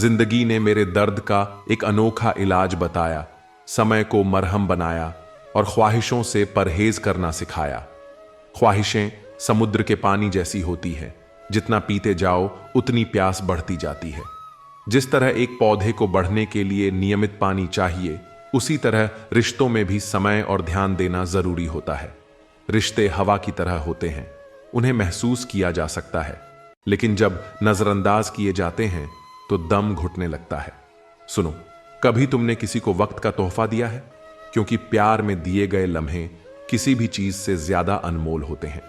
जिंदगी ने मेरे दर्द का एक अनोखा इलाज बताया, समय को मरहम बनाया और ख्वाहिशों से परहेज करना सिखाया। ख्वाहिशें समुद्र के पानी जैसी होती हैं, जितना पीते जाओ उतनी प्यास बढ़ती जाती है। जिस तरह एक पौधे को बढ़ने के लिए नियमित पानी चाहिए, उसी तरह रिश्तों में भी समय और ध्यान देना जरूरी होता है। रिश्ते हवा की तरह होते हैं, उन्हें महसूस किया जा सकता है, लेकिन जब नजरअंदाज किए जाते हैं तो दम घुटने लगता है। सुनो, कभी तुमने किसी को वक्त का तोहफा दिया है? क्योंकि प्यार में दिए गए लम्हे किसी भी चीज से ज्यादा अनमोल होते हैं।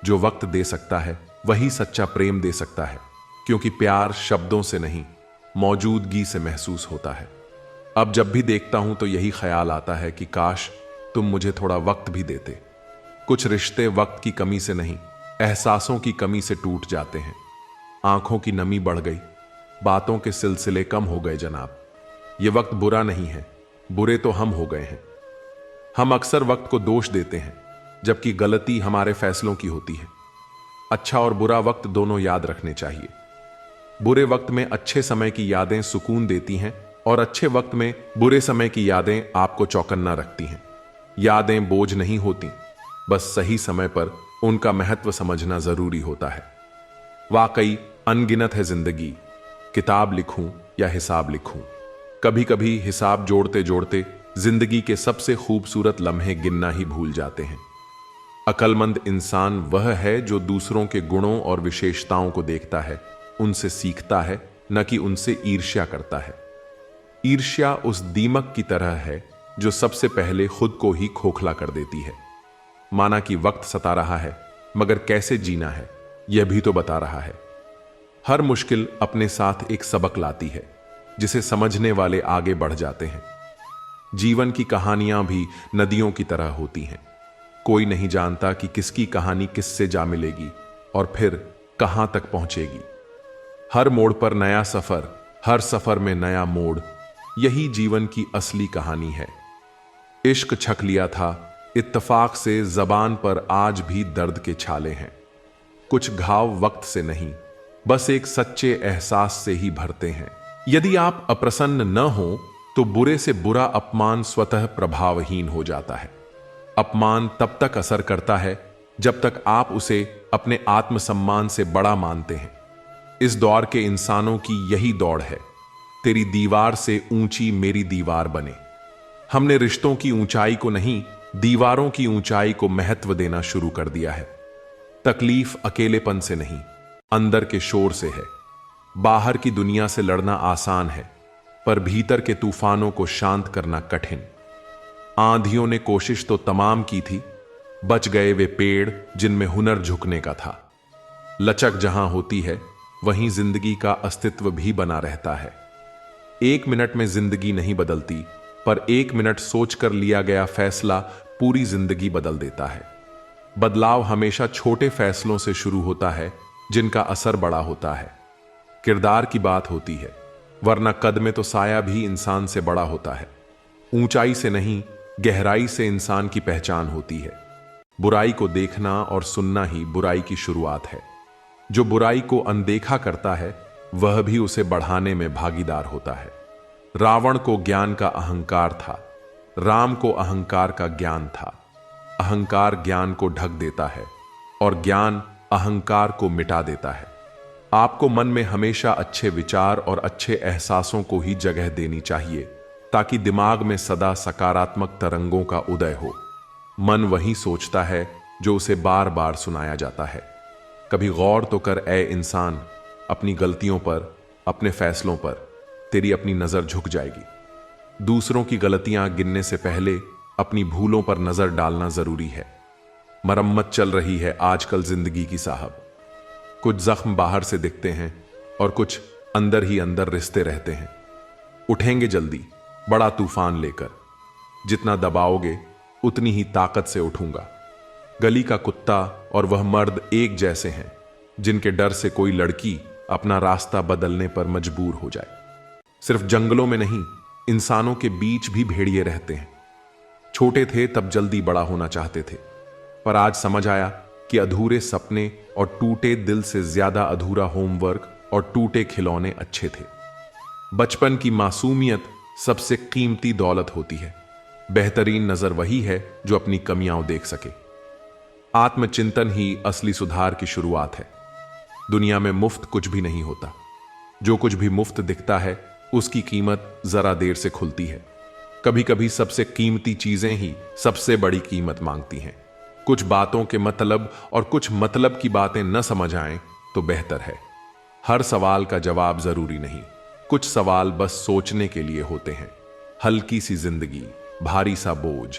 जो वक्त दे सकता है वही सच्चा प्रेम दे सकता है, क्योंकि प्यार शब्दों से नहीं, मौजूदगी से महसूस होता है। अब जब भी देखता हूं तो यही ख्याल आता है कि काश तुम मुझे थोड़ा वक्त भी देते। कुछ रिश्ते वक्त की कमी से नहीं, एहसासों की कमी से टूट जाते हैं। आंखों की नमी बढ़ गई, बातों के सिलसिले कम हो गए जनाब। ये वक्त बुरा नहीं है, बुरे तो हम हो गए हैं। हम अक्सर वक्त को दोष देते हैं, जबकि गलती हमारे फैसलों की होती है। अच्छा और बुरा वक्त दोनों याद रखने चाहिए। बुरे वक्त में अच्छे समय की यादें सुकून देती हैं और अच्छे वक्त में बुरे समय की यादें आपको चौकन्ना रखती हैं। यादें बोझ नहीं होती, बस सही समय पर उनका महत्व समझना जरूरी होता है। वाकई अनगिनत है जिंदगी, किताब लिखूं या हिसाब लिखूं। कभी कभी हिसाब जोड़ते जोड़ते जिंदगी के सबसे खूबसूरत लम्हे गिनना ही भूल जाते हैं। अक्लमंद इंसान वह है जो दूसरों के गुणों और विशेषताओं को देखता है, उनसे सीखता है, न कि उनसे ईर्ष्या करता है। ईर्ष्या उस दीमक की तरह है जो सबसे पहले खुद को ही खोखला कर देती है। माना कि वक्त सता रहा है, मगर कैसे जीना है यह भी तो बता रहा है। हर मुश्किल अपने साथ एक सबक लाती है, जिसे समझने वाले आगे बढ़ जाते हैं। जीवन की कहानियां भी नदियों की तरह होती हैं। कोई नहीं जानता कि किसकी कहानी किससे जा मिलेगी और फिर कहां तक पहुंचेगी। हर मोड़ पर नया सफर, हर सफर में नया मोड़, यही जीवन की असली कहानी है। इश्क छक लिया था, इत्तफाक से जबान पर आज भी दर्द के छाले हैं। कुछ घाव वक्त से नहीं, बस एक सच्चे एहसास से ही भरते हैं। यदि आप अप्रसन्न न हो तो बुरे से बुरा अपमान स्वतः प्रभावहीन हो जाता है। अपमान तब तक असर करता है जब तक आप उसे अपने आत्मसम्मान से बड़ा मानते हैं। इस दौर के इंसानों की यही दौड़ है, तेरी दीवार से ऊंची मेरी दीवार बने। हमने रिश्तों की ऊंचाई को नहीं, दीवारों की ऊंचाई को महत्व देना शुरू कर दिया है। तकलीफ अकेलेपन से नहीं, अंदर के शोर से है। बाहर की दुनिया से लड़ना आसान है, पर भीतर के तूफानों को शांत करना कठिन। आंधियों ने कोशिश तो तमाम की थी, बच गए वे पेड़ जिनमें हुनर झुकने का था। लचक जहां होती है वहीं जिंदगी का अस्तित्व भी बना रहता है। एक मिनट में जिंदगी नहीं बदलती, पर एक मिनट सोचकर लिया गया फैसला पूरी जिंदगी बदल देता है। बदलाव हमेशा छोटे फैसलों से शुरू होता है, जिनका असर बड़ा होता है। किरदार की बात होती है, वरना कद में तो साया भी इंसान से बड़ा होता है। ऊंचाई से नहीं, गहराई से इंसान की पहचान होती है। बुराई को देखना और सुनना ही बुराई की शुरुआत है। जो बुराई को अनदेखा करता है वह भी उसे बढ़ाने में भागीदार होता है। रावण को ज्ञान का अहंकार था, राम को अहंकार का ज्ञान था। अहंकार ज्ञान को ढक देता है और ज्ञान अहंकार को मिटा देता है। आपको मन में हमेशा अच्छे विचार और अच्छे एहसासों को ही जगह देनी चाहिए, ताकि दिमाग में सदा सकारात्मक तरंगों का उदय हो। मन वही सोचता है जो उसे बार बार सुनाया जाता है। कभी गौर तो कर ए इंसान, अपनी गलतियों पर, अपने फैसलों पर तेरी अपनी नजर झुक जाएगी। दूसरों की गलतियां गिनने से पहले अपनी भूलों पर नजर डालना जरूरी है। मरम्मत चल रही है आजकल जिंदगी की साहब। कुछ जख्म बाहर से दिखते हैं और कुछ अंदर ही अंदर रिश्ते रहते हैं। उठेंगे जल्दी बड़ा तूफान लेकर, जितना दबाओगे उतनी ही ताकत से उठूंगा। गली का कुत्ता और वह मर्द एक जैसे हैं, जिनके डर से कोई लड़की अपना रास्ता बदलने पर मजबूर हो जाए। सिर्फ जंगलों में नहीं, इंसानों के बीच भी भेड़िए रहते हैं। छोटे थे तब जल्दी बड़ा होना चाहते थे, पर आज समझ आया कि अधूरे सपने और टूटे दिल से ज्यादा अधूरा होमवर्क और टूटे खिलौने अच्छे थे। बचपन की मासूमियत सबसे कीमती दौलत होती है। बेहतरीन नजर वही है जो अपनी कमियां देख सके। आत्मचिंतन ही असली सुधार की शुरुआत है। दुनिया में मुफ्त कुछ भी नहीं होता। जो कुछ भी मुफ्त दिखता है उसकी कीमत जरा देर से खुलती है। कभी कभी सबसे कीमती चीजें ही सबसे बड़ी कीमत मांगती हैं। कुछ बातों के मतलब और कुछ मतलब की बातें न समझ आएं तो बेहतर है। हर सवाल का जवाब जरूरी नहीं। कुछ सवाल बस सोचने के लिए होते हैं। हल्की सी जिंदगी, भारी सा बोझ।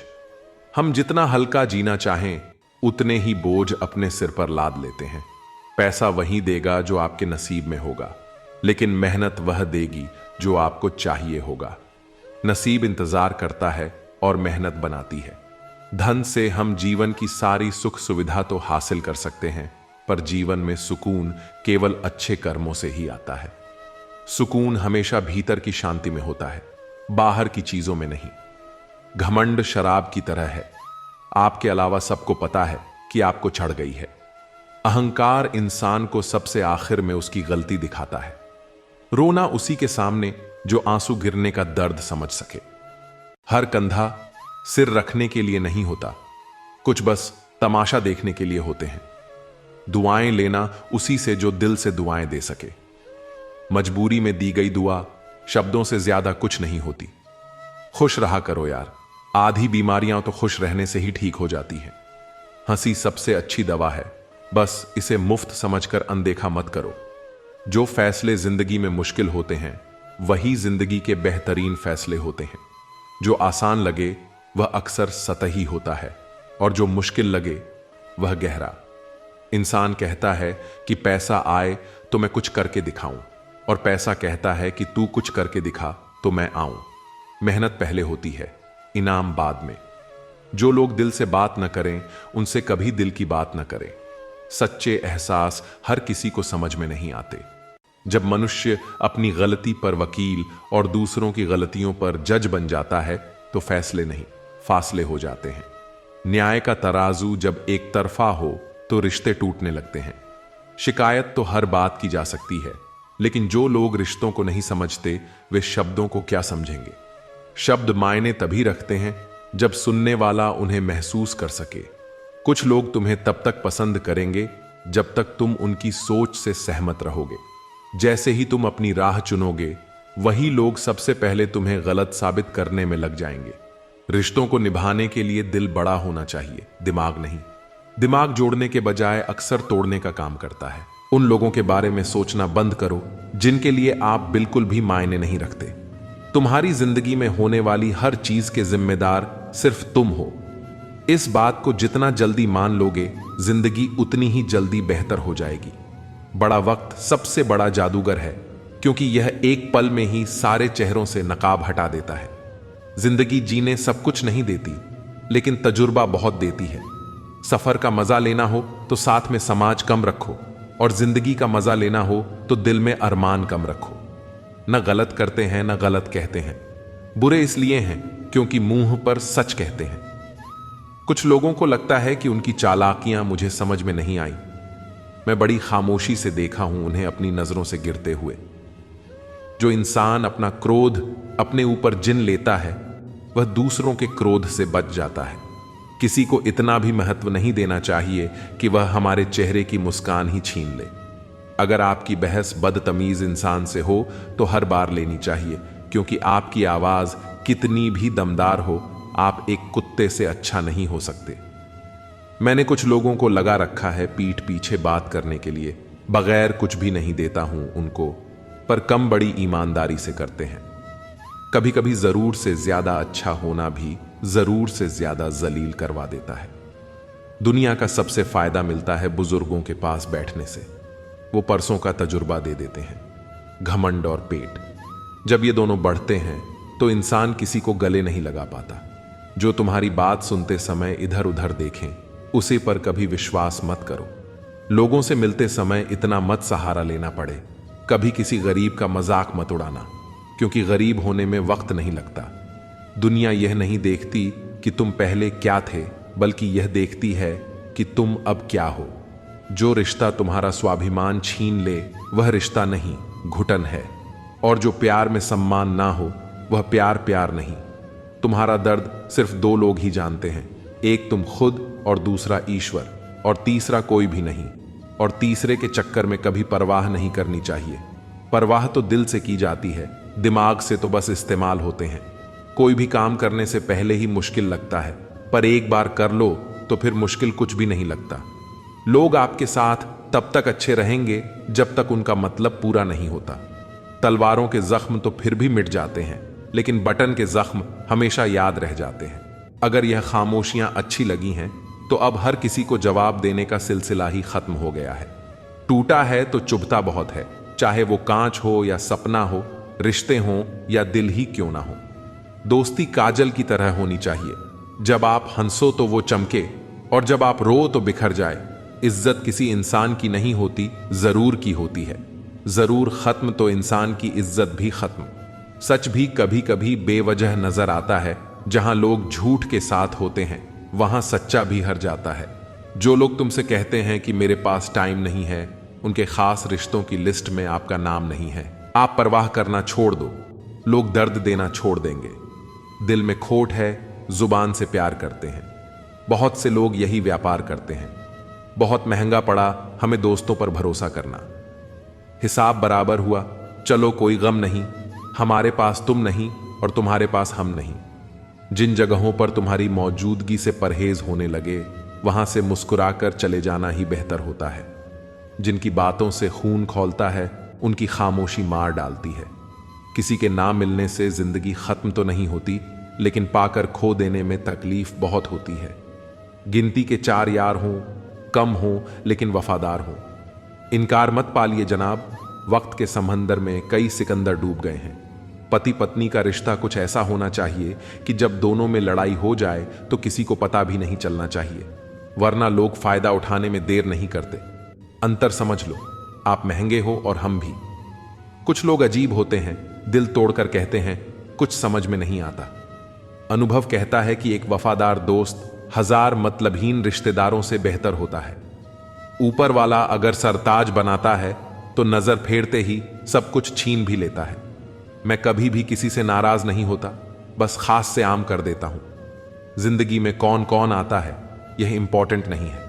हम जितना हल्का जीना चाहें उतने ही बोझ अपने सिर पर लाद लेते हैं। पैसा वही देगा जो आपके नसीब में होगा, लेकिन मेहनत वह देगी जो आपको चाहिए होगा। नसीब इंतजार करता है और मेहनत बनाती है। धन से हम जीवन की सारी सुख सुविधा तो हासिल कर सकते हैं, पर जीवन में सुकून केवल अच्छे कर्मों से ही आता है। सुकून हमेशा भीतर की शांति में होता है, बाहर की चीजों में नहीं। घमंड शराब की तरह है। आपके अलावा सबको पता है कि आपको चढ़ गई है। अहंकार इंसान को सबसे आखिर में उसकी गलती दिखाता है। रोना उसी के सामने जो आंसू गिरने का दर्द समझ सके। हर कंधा सिर रखने के लिए नहीं होता, कुछ बस तमाशा देखने के लिए होते हैं। दुआएं लेना उसी से जो दिल से दुआएं दे सके। मजबूरी में दी गई दुआ शब्दों से ज्यादा कुछ नहीं होती। खुश रहा करो यार, आधी बीमारियां तो खुश रहने से ही ठीक हो जाती हैं। हंसी सबसे अच्छी दवा है, बस इसे मुफ्त समझकर अनदेखा मत करो। जो फैसले जिंदगी में मुश्किल होते हैं वही जिंदगी के बेहतरीन फैसले होते हैं। जो आसान लगे वह अक्सर सतही होता है, और जो मुश्किल लगे वह गहरा। इंसान कहता है कि पैसा आए तो मैं कुछ करके दिखाऊं, और पैसा कहता है कि तू कुछ करके दिखा तो मैं आऊं। मेहनत पहले होती है, इनाम बाद में। जो लोग दिल से बात न करें उनसे कभी दिल की बात न करें। सच्चे एहसास हर किसी को समझ में नहीं आते। जब मनुष्य अपनी गलती पर वकील और दूसरों की गलतियों पर जज बन जाता है तो फैसले नहीं, फासले हो जाते हैं। न्याय का तराजू जब एक तरफा हो तो रिश्ते टूटने लगते हैं। शिकायत तो हर बात की जा सकती है, लेकिन जो लोग रिश्तों को नहीं समझते वे शब्दों को क्या समझेंगे। शब्द मायने तभी रखते हैं जब सुनने वाला उन्हें महसूस कर सके। कुछ लोग तुम्हें तब तक पसंद करेंगे जब तक तुम उनकी सोच से सहमत रहोगे। जैसे ही तुम अपनी राह चुनोगे वही लोग सबसे पहले तुम्हें गलत साबित करने में लग जाएंगे। रिश्तों को निभाने के लिए दिल बड़ा होना चाहिए, दिमाग नहीं। दिमाग जोड़ने के बजाय अक्सर तोड़ने का काम करता है। उन लोगों के बारे में सोचना बंद करो जिनके लिए आप बिल्कुल भी मायने नहीं रखते। तुम्हारी जिंदगी में होने वाली हर चीज के जिम्मेदार सिर्फ तुम हो। इस बात को जितना जल्दी मान लोगे जिंदगी उतनी ही जल्दी बेहतर हो जाएगी। बड़ा वक्त सबसे बड़ा जादूगर है, क्योंकि यह एक पल में ही सारे चेहरों से नकाब हटा देता है। जिंदगी जीने सब कुछ नहीं देती, लेकिन तजुर्बा बहुत देती है। सफर का मजा लेना हो तो साथ में समाज कम रखो, और जिंदगी का मजा लेना हो तो दिल में अरमान कम रखो। न गलत करते हैं न गलत कहते हैं। बुरे इसलिए हैं क्योंकि मुंह पर सच कहते हैं। कुछ लोगों को लगता है कि उनकी चालाकियां मुझे समझ में नहीं आई। मैं बड़ी खामोशी से देखा हूं उन्हें अपनी नजरों से गिरते हुए। जो इंसान अपना क्रोध अपने ऊपर जिन लेता है वह दूसरों के क्रोध से बच जाता है। किसी को इतना भी महत्व नहीं देना चाहिए कि वह हमारे चेहरे की मुस्कान ही छीन ले। अगर आपकी बहस बदतमीज इंसान से हो तो हर बार लेनी चाहिए, क्योंकि आपकी आवाज कितनी भी दमदार हो, आप एक कुत्ते से अच्छा नहीं हो सकते। मैंने कुछ लोगों को लगा रखा है पीठ पीछे बात करने के लिए। बगैर कुछ भी नहीं देता हूं उनको, पर कम बड़ी ईमानदारी से करते हैं। कभी कभी जरूर से ज्यादा अच्छा होना भी जरूर से ज्यादा जलील करवा देता है। दुनिया का सबसे फायदा मिलता है बुजुर्गों के पास बैठने से। वो परसों का तजुर्बा दे देते हैं। घमंड और पेट, जब ये दोनों बढ़ते हैं तो इंसान किसी को गले नहीं लगा पाता। जो तुम्हारी बात सुनते समय इधर उधर देखें उसी पर कभी विश्वास मत करो। लोगों से मिलते समय इतना मत सहारा लेना पड़े। कभी किसी गरीब का मजाक मत उड़ाना, क्योंकि गरीब होने में वक्त नहीं लगता। दुनिया यह नहीं देखती कि तुम पहले क्या थे, बल्कि यह देखती है कि तुम अब क्या हो। जो रिश्ता तुम्हारा स्वाभिमान छीन ले वह रिश्ता नहीं, घुटन है। और जो प्यार में सम्मान ना हो वह प्यार प्यार नहीं। तुम्हारा दर्द सिर्फ दो लोग ही जानते हैं, एक तुम खुद और दूसरा ईश्वर, और तीसरा कोई भी नहीं। और तीसरे के चक्कर में कभी परवाह नहीं करनी चाहिए। परवाह तो दिल से की जाती है, दिमाग से तो बस इस्तेमाल होते हैं। कोई भी काम करने से पहले ही मुश्किल लगता है, पर एक बार कर लो तो फिर मुश्किल कुछ भी नहीं लगता। लोग आपके साथ तब तक अच्छे रहेंगे जब तक उनका मतलब पूरा नहीं होता। तलवारों के जख्म तो फिर भी मिट जाते हैं, लेकिन बटन के जख्म हमेशा याद रह जाते हैं। अगर यह खामोशियां अच्छी लगी हैं तो अब हर किसी को जवाब देने का सिलसिला ही खत्म हो गया है। टूटा है तो चुभता बहुत है, चाहे वो कांच हो या सपना हो, रिश्ते हों या दिल ही क्यों ना हो। दोस्ती काजल की तरह होनी चाहिए, जब आप हंसो तो वो चमके और जब आप रो तो बिखर जाए। इज्जत किसी इंसान की नहीं होती, जरूर की होती है। जरूर खत्म तो इंसान की इज्जत भी खत्म। सच भी कभी कभी बेवजह नजर आता है। जहां लोग झूठ के साथ होते हैं वहां सच्चा भी हर जाता है। जो लोग तुमसे कहते हैं कि मेरे पास टाइम नहीं है, उनके खास रिश्तों की लिस्ट में आपका नाम नहीं है। आप परवाह करना छोड़ दो, लोग दर्द देना छोड़ देंगे। दिल में खोट है, जुबान से प्यार करते हैं। बहुत से लोग यही व्यापार करते हैं। बहुत महंगा पड़ा हमें दोस्तों पर भरोसा करना। हिसाब बराबर हुआ, चलो कोई गम नहीं, हमारे पास तुम नहीं और तुम्हारे पास हम नहीं। जिन जगहों पर तुम्हारी मौजूदगी से परहेज होने लगे वहां से मुस्कुराकर चले जाना ही बेहतर होता है। जिनकी बातों से खून खौलता है उनकी खामोशी मार डालती है। किसी के ना मिलने से जिंदगी खत्म तो नहीं होती, लेकिन पाकर खो देने में तकलीफ बहुत होती है। गिनती के 4 यार हों, कम हों लेकिन वफादार हों। इनकार मत पालिए जनाब, वक्त के समंदर में कई सिकंदर डूब गए हैं। पति पत्नी का रिश्ता कुछ ऐसा होना चाहिए कि जब दोनों में लड़ाई हो जाए तो किसी को पता भी नहीं चलना चाहिए, वरना लोग फायदा उठाने में देर नहीं करते। अंतर समझ लो, आप महंगे हो और हम भी। कुछ लोग अजीब होते हैं, दिल तोड़कर कहते हैं कुछ समझ में नहीं आता। अनुभव कहता है कि एक वफादार दोस्त 1000 मतलबहीन रिश्तेदारों से बेहतर होता है। ऊपर वाला अगर सरताज बनाता है तो नजर फेरते ही सब कुछ छीन भी लेता है। मैं कभी भी किसी से नाराज नहीं होता, बस खास से आम कर देता हूं। जिंदगी में कौन कौन आता है यह इंपॉर्टेंट नहीं है,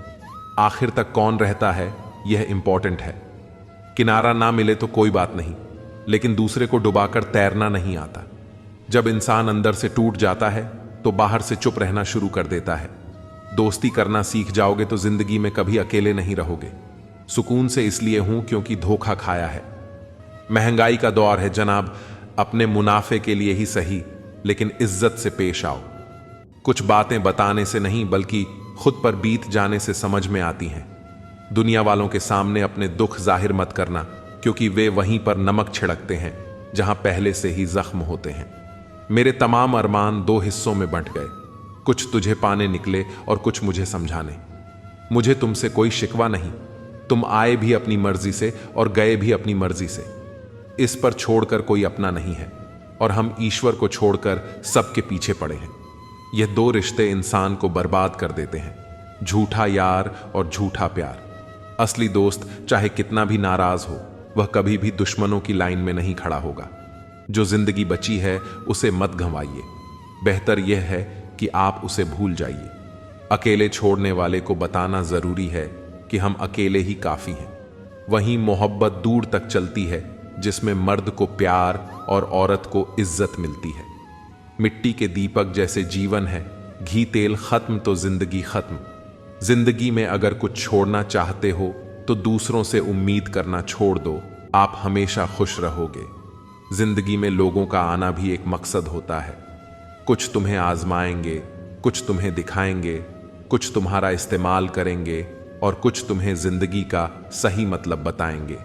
आखिर तक कौन रहता है यह इंपॉर्टेंट है। किनारा ना मिले तो कोई बात नहीं, लेकिन दूसरे को डुबाकर तैरना नहीं आता। जब इंसान अंदर से टूट जाता है तो बाहर से चुप रहना शुरू कर देता है। दोस्ती करना सीख जाओगे तो जिंदगी में कभी अकेले नहीं रहोगे। सुकून से इसलिए हूं क्योंकि धोखा खाया है। महंगाई का दौर है जनाब, अपने मुनाफे के लिए ही सही, लेकिन इज्जत से पेश आओ। कुछ बातें बताने से नहीं बल्कि खुद पर बीत जाने से समझ में आती हैं। दुनिया वालों के सामने अपने दुख जाहिर मत करना, क्योंकि वे वहीं पर नमक छिड़कते हैं जहां पहले से ही जख्म होते हैं। मेरे तमाम अरमान 2 हिस्सों में बंट गए, कुछ तुझे पाने निकले और कुछ मुझे समझाने। मुझे तुमसे कोई शिकवा नहीं, तुम आए भी अपनी मर्जी से और गए भी अपनी मर्जी से। इस पर छोड़कर कोई अपना नहीं है और हम ईश्वर को छोड़कर सबके पीछे पड़े हैं। यह 2 रिश्ते इंसान को बर्बाद कर देते हैं, झूठा यार और झूठा प्यार। असली दोस्त चाहे कितना भी नाराज हो, वह कभी भी दुश्मनों की लाइन में नहीं खड़ा होगा। जो जिंदगी बची है उसे मत गंवाइए, बेहतर यह है कि आप उसे भूल जाइए। अकेले छोड़ने वाले को बताना जरूरी है कि हम अकेले ही काफी हैं। वहीं मोहब्बत दूर तक चलती है जिसमें मर्द को प्यार और औरत को इज्जत मिलती है। मिट्टी के दीपक जैसे जीवन है, घी तेल खत्म तो जिंदगी खत्म। जिंदगी में अगर कुछ छोड़ना चाहते हो तो दूसरों से उम्मीद करना छोड़ दो, आप हमेशा खुश रहोगे। जिंदगी में लोगों का आना भी एक मकसद होता है। कुछ तुम्हें आजमाएंगे, कुछ तुम्हें दिखाएंगे, कुछ तुम्हारा इस्तेमाल करेंगे और कुछ तुम्हें जिंदगी का सही मतलब बताएंगे।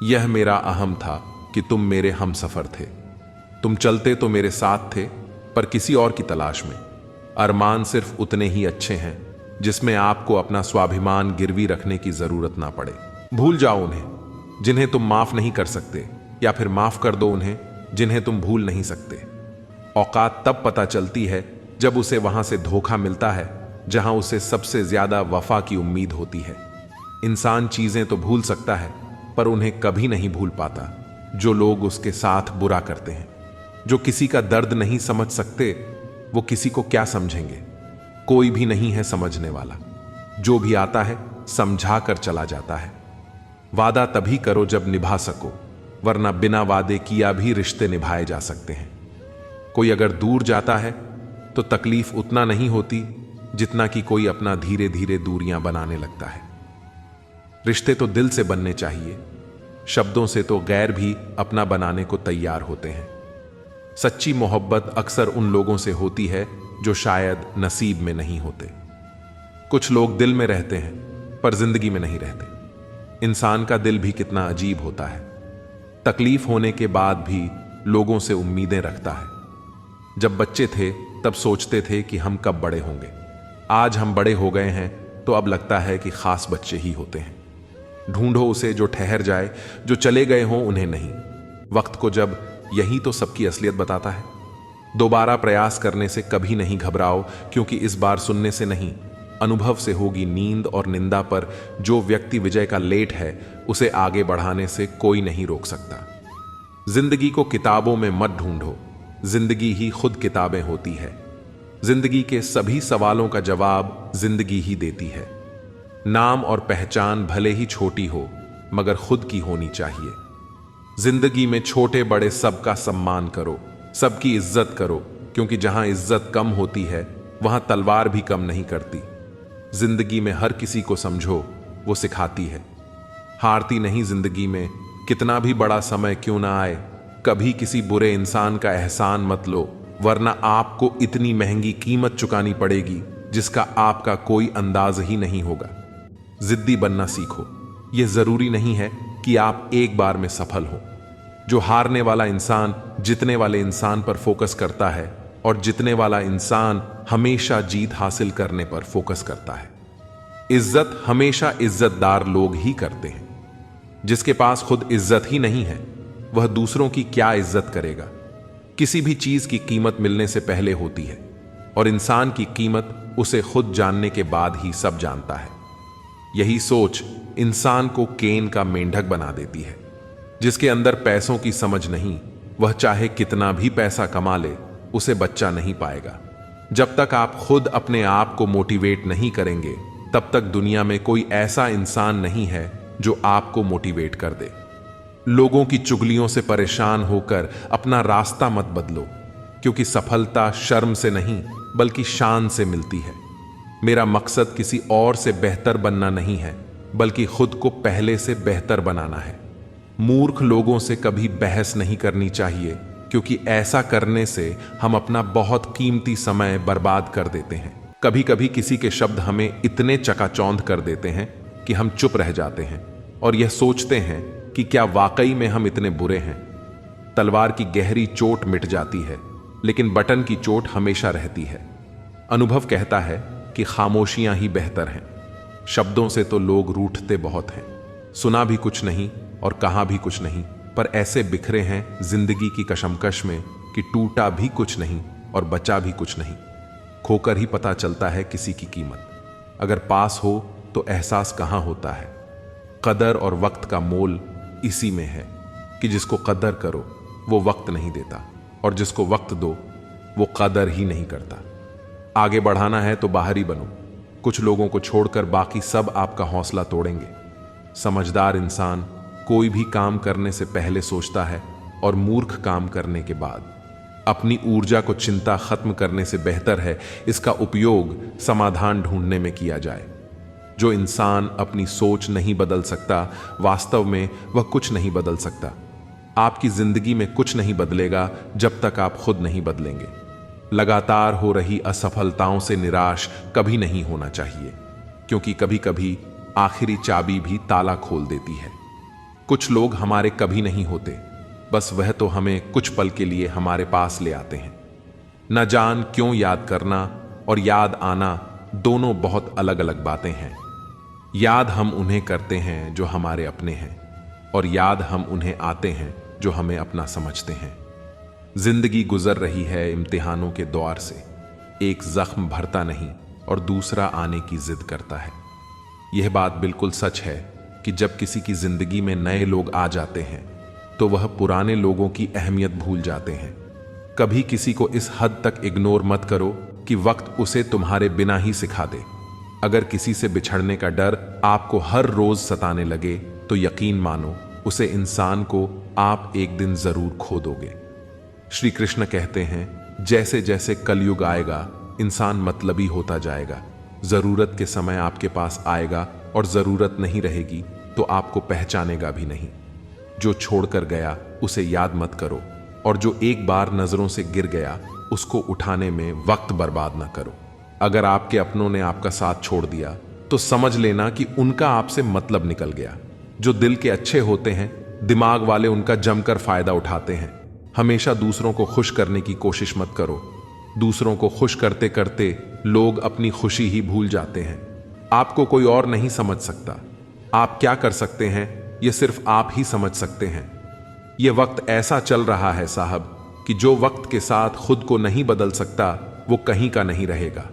यह मेरा अहम था कि तुम मेरे हमसफर थे। तुम चलते तो मेरे साथ थे, पर किसी और की तलाश में। अरमान सिर्फ उतने ही अच्छे हैं जिसमें आपको अपना स्वाभिमान गिरवी रखने की जरूरत ना पड़े। भूल जाओ उन्हें जिन्हें तुम माफ नहीं कर सकते, या फिर माफ कर दो उन्हें जिन्हें तुम भूल नहीं सकते। औकात तब पता चलती है जब उसे वहां से धोखा मिलता है जहां उसे सबसे ज्यादा वफा की उम्मीद होती है। इंसान चीजें तो भूल सकता है पर उन्हें कभी नहीं भूल पाता। जो लोग उसके साथ बुरा करते हैं। जो किसी का दर्द नहीं समझ सकते, वो किसी को क्या समझेंगे। कोई भी नहीं है समझने वाला। जो भी आता है समझा कर चला जाता है। वादा तभी करो जब निभा सको, वरना बिना वादे किया भी रिश्ते निभाए जा सकते हैं। कोई अगर दूर जाता है तो तकलीफ उतना नहीं होती जितना कि कोई अपना धीरे धीरे दूरियां बनाने लगता है। रिश्ते तो दिल से बनने चाहिए, शब्दों से तो गैर भी अपना बनाने को तैयार होते हैं। सच्ची मोहब्बत अक्सर उन लोगों से होती है जो शायद नसीब में नहीं होते। कुछ लोग दिल में रहते हैं पर जिंदगी में नहीं रहते। इंसान का दिल भी कितना अजीब होता है। तकलीफ होने के बाद भी लोगों से उम्मीदें रखता है। जब बच्चे थे तब सोचते थे कि हम कब बड़े होंगे। आज हम बड़े हो गए हैं तो अब लगता है कि खास बच्चे ही होते हैं। ढूंढो उसे जो ठहर जाए, जो चले गए हों उन्हें नहीं। वक्त को जब यही तो सबकी असलियत बताता है। दोबारा प्रयास करने से कभी नहीं घबराओ, क्योंकि इस बार सुनने से नहीं, अनुभव से होगी नींद और निंदा। पर जो व्यक्ति विजय का लेट है उसे आगे बढ़ाने से कोई नहीं रोक सकता। जिंदगी को किताबों में मत ढूंढो, जिंदगी ही खुद किताबें होती है। जिंदगी के सभी सवालों का जवाब जिंदगी ही देती है। नाम और पहचान भले ही छोटी हो मगर खुद की होनी चाहिए। जिंदगी में छोटे बड़े सबका सम्मान करो, सबकी इज्जत करो, क्योंकि जहां इज्जत कम होती है वहां तलवार भी कम नहीं करती। जिंदगी में हर किसी को समझो, वो सिखाती है। हारती नहीं जिंदगी में, कितना भी बड़ा समय क्यों ना आए। कभी किसी बुरे इंसान का एहसान मत लो, वरना आपको इतनी महंगी कीमत चुकानी पड़ेगी जिसका आपका कोई अंदाज ही नहीं होगा। जिद्दी बनना सीखो। यह जरूरी नहीं है कि आप एक बार में सफल हो। जो हारने वाला इंसान जीतने वाले इंसान पर फोकस करता है, और जीतने वाला इंसान हमेशा जीत हासिल करने पर फोकस करता है। इज्जत हमेशा इज्जतदार लोग ही करते हैं। जिसके पास खुद इज्जत ही नहीं है वह दूसरों की क्या इज्जत करेगा। किसी भी चीज की कीमत मिलने से पहले होती है, और इंसान की कीमत उसे खुद जानने के बाद ही सब जानता है। यही सोच इंसान को केन का मेंढक बना देती है। जिसके अंदर पैसों की समझ नहीं, वह चाहे कितना भी पैसा कमा ले उसे बच्चा नहीं पाएगा। जब तक आप खुद अपने आप को मोटिवेट नहीं करेंगे तब तक दुनिया में कोई ऐसा इंसान नहीं है जो आपको मोटिवेट कर दे। लोगों की चुगलियों से परेशान होकर अपना रास्ता मत बदलो, क्योंकि सफलता शर्म से नहीं बल्कि शान से मिलती है। मेरा मकसद किसी और से बेहतर बनना नहीं है, बल्कि खुद को पहले से बेहतर बनाना है। मूर्ख लोगों से कभी बहस नहीं करनी चाहिए, क्योंकि ऐसा करने से हम अपना बहुत कीमती समय बर्बाद कर देते हैं। कभी कभी किसी के शब्द हमें इतने चकाचौंध कर देते हैं कि हम चुप रह जाते हैं और यह सोचते हैं कि क्या वाकई में हम इतने बुरे हैं। तलवार की गहरी चोट मिट जाती है, लेकिन बटन की चोट हमेशा रहती है। अनुभव कहता है कि खामोशियां ही बेहतर हैं। शब्दों से तो लोग रूठते बहुत हैं। सुना भी कुछ नहीं और कहा भी कुछ नहीं, पर ऐसे बिखरे हैं जिंदगी की कशमकश में कि टूटा भी कुछ नहीं और बचा भी कुछ नहीं। खोकर ही पता चलता है किसी की कीमत। अगर पास हो तो एहसास कहाँ होता है। कदर और वक्त का मोल इसी में है कि जिसको कदर करो वो वक्त नहीं देता, और जिसको वक्त दो वो कदर ही नहीं करता। आगे बढ़ाना है तो बाहरी बनो। कुछ लोगों को छोड़कर बाकी सब आपका हौसला तोड़ेंगे। समझदार इंसान कोई भी काम करने से पहले सोचता है, और मूर्ख काम करने के बाद। अपनी ऊर्जा को चिंता खत्म करने से बेहतर है इसका उपयोग समाधान ढूंढने में किया जाए। जो इंसान अपनी सोच नहीं बदल सकता, वास्तव में वह कुछ नहीं बदल सकता। आपकी जिंदगी में कुछ नहीं बदलेगा जब तक आप खुद नहीं बदलेंगे। लगातार हो रही असफलताओं से निराश कभी नहीं होना चाहिए, क्योंकि कभी कभी आखिरी चाबी भी ताला खोल देती है। कुछ लोग हमारे कभी नहीं होते, बस वह तो हमें कुछ पल के लिए हमारे पास ले आते हैं। न जान क्यों याद करना और याद आना दोनों बहुत अलग अलग बातें हैं। याद हम उन्हें करते हैं जो हमारे अपने हैं, और याद हम उन्हें आते हैं जो हमें अपना समझते हैं। जिंदगी गुजर रही है इम्तिहानों के द्वार से। एक जख्म भरता नहीं और दूसरा आने की जिद करता है। यह बात बिल्कुल सच है कि जब किसी की जिंदगी में नए लोग आ जाते हैं तो वह पुराने लोगों की अहमियत भूल जाते हैं। कभी किसी को इस हद तक इग्नोर मत करो कि वक्त उसे तुम्हारे बिना ही सिखा दे। अगर किसी से बिछड़ने का डर आपको हर रोज सताने लगे तो यकीन मानो उसे इंसान को आप एक दिन जरूर खो दोगे। श्री कृष्ण कहते हैं, जैसे जैसे कलयुग आएगा इंसान मतलबी होता जाएगा। जरूरत के समय आपके पास आएगा और जरूरत नहीं रहेगी तो आपको पहचानेगा भी नहीं। जो छोड़कर गया उसे याद मत करो, और जो एक बार नजरों से गिर गया उसको उठाने में वक्त बर्बाद ना करो। अगर आपके अपनों ने आपका साथ छोड़ दिया तो समझ लेना कि उनका आपसे मतलब निकल गया। जो दिल के अच्छे होते हैं, दिमाग वाले उनका जमकर फायदा उठाते हैं। हमेशा दूसरों को खुश करने की कोशिश मत करो। दूसरों को खुश करते करते लोग अपनी खुशी ही भूल जाते हैं। आपको कोई और नहीं समझ सकता। आप क्या कर सकते हैं ये सिर्फ आप ही समझ सकते हैं। ये वक्त ऐसा चल रहा है साहब कि जो वक्त के साथ खुद को नहीं बदल सकता वो कहीं का नहीं रहेगा।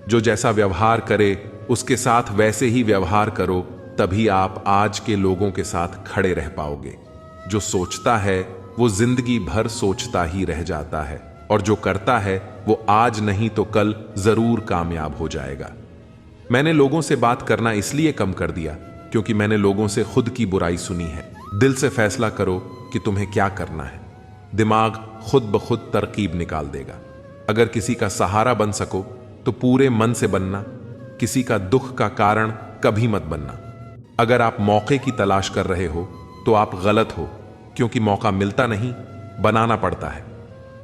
जो जैसा व्यवहार करे उसके साथ वैसे ही व्यवहार करो, तभी आप आज के लोगों के साथ खड़े रह पाओगे। जो सोचता है वो जिंदगी भर सोचता ही रह जाता है, और जो करता है वो आज नहीं तो कल जरूर कामयाब हो जाएगा। मैंने लोगों से बात करना इसलिए कम कर दिया क्योंकि मैंने लोगों से खुद की बुराई सुनी है। दिल से फैसला करो कि तुम्हें क्या करना है। दिमाग खुद ब खुद तरकीब निकाल देगा। अगर किसी का सहारा बन सको तो पूरे मन से बनना। किसी का दुख का कारण कभी मत बनना। अगर आप मौके की तलाश कर रहे हो तो आप गलत हो, क्योंकि मौका मिलता नहीं, बनाना पड़ता है।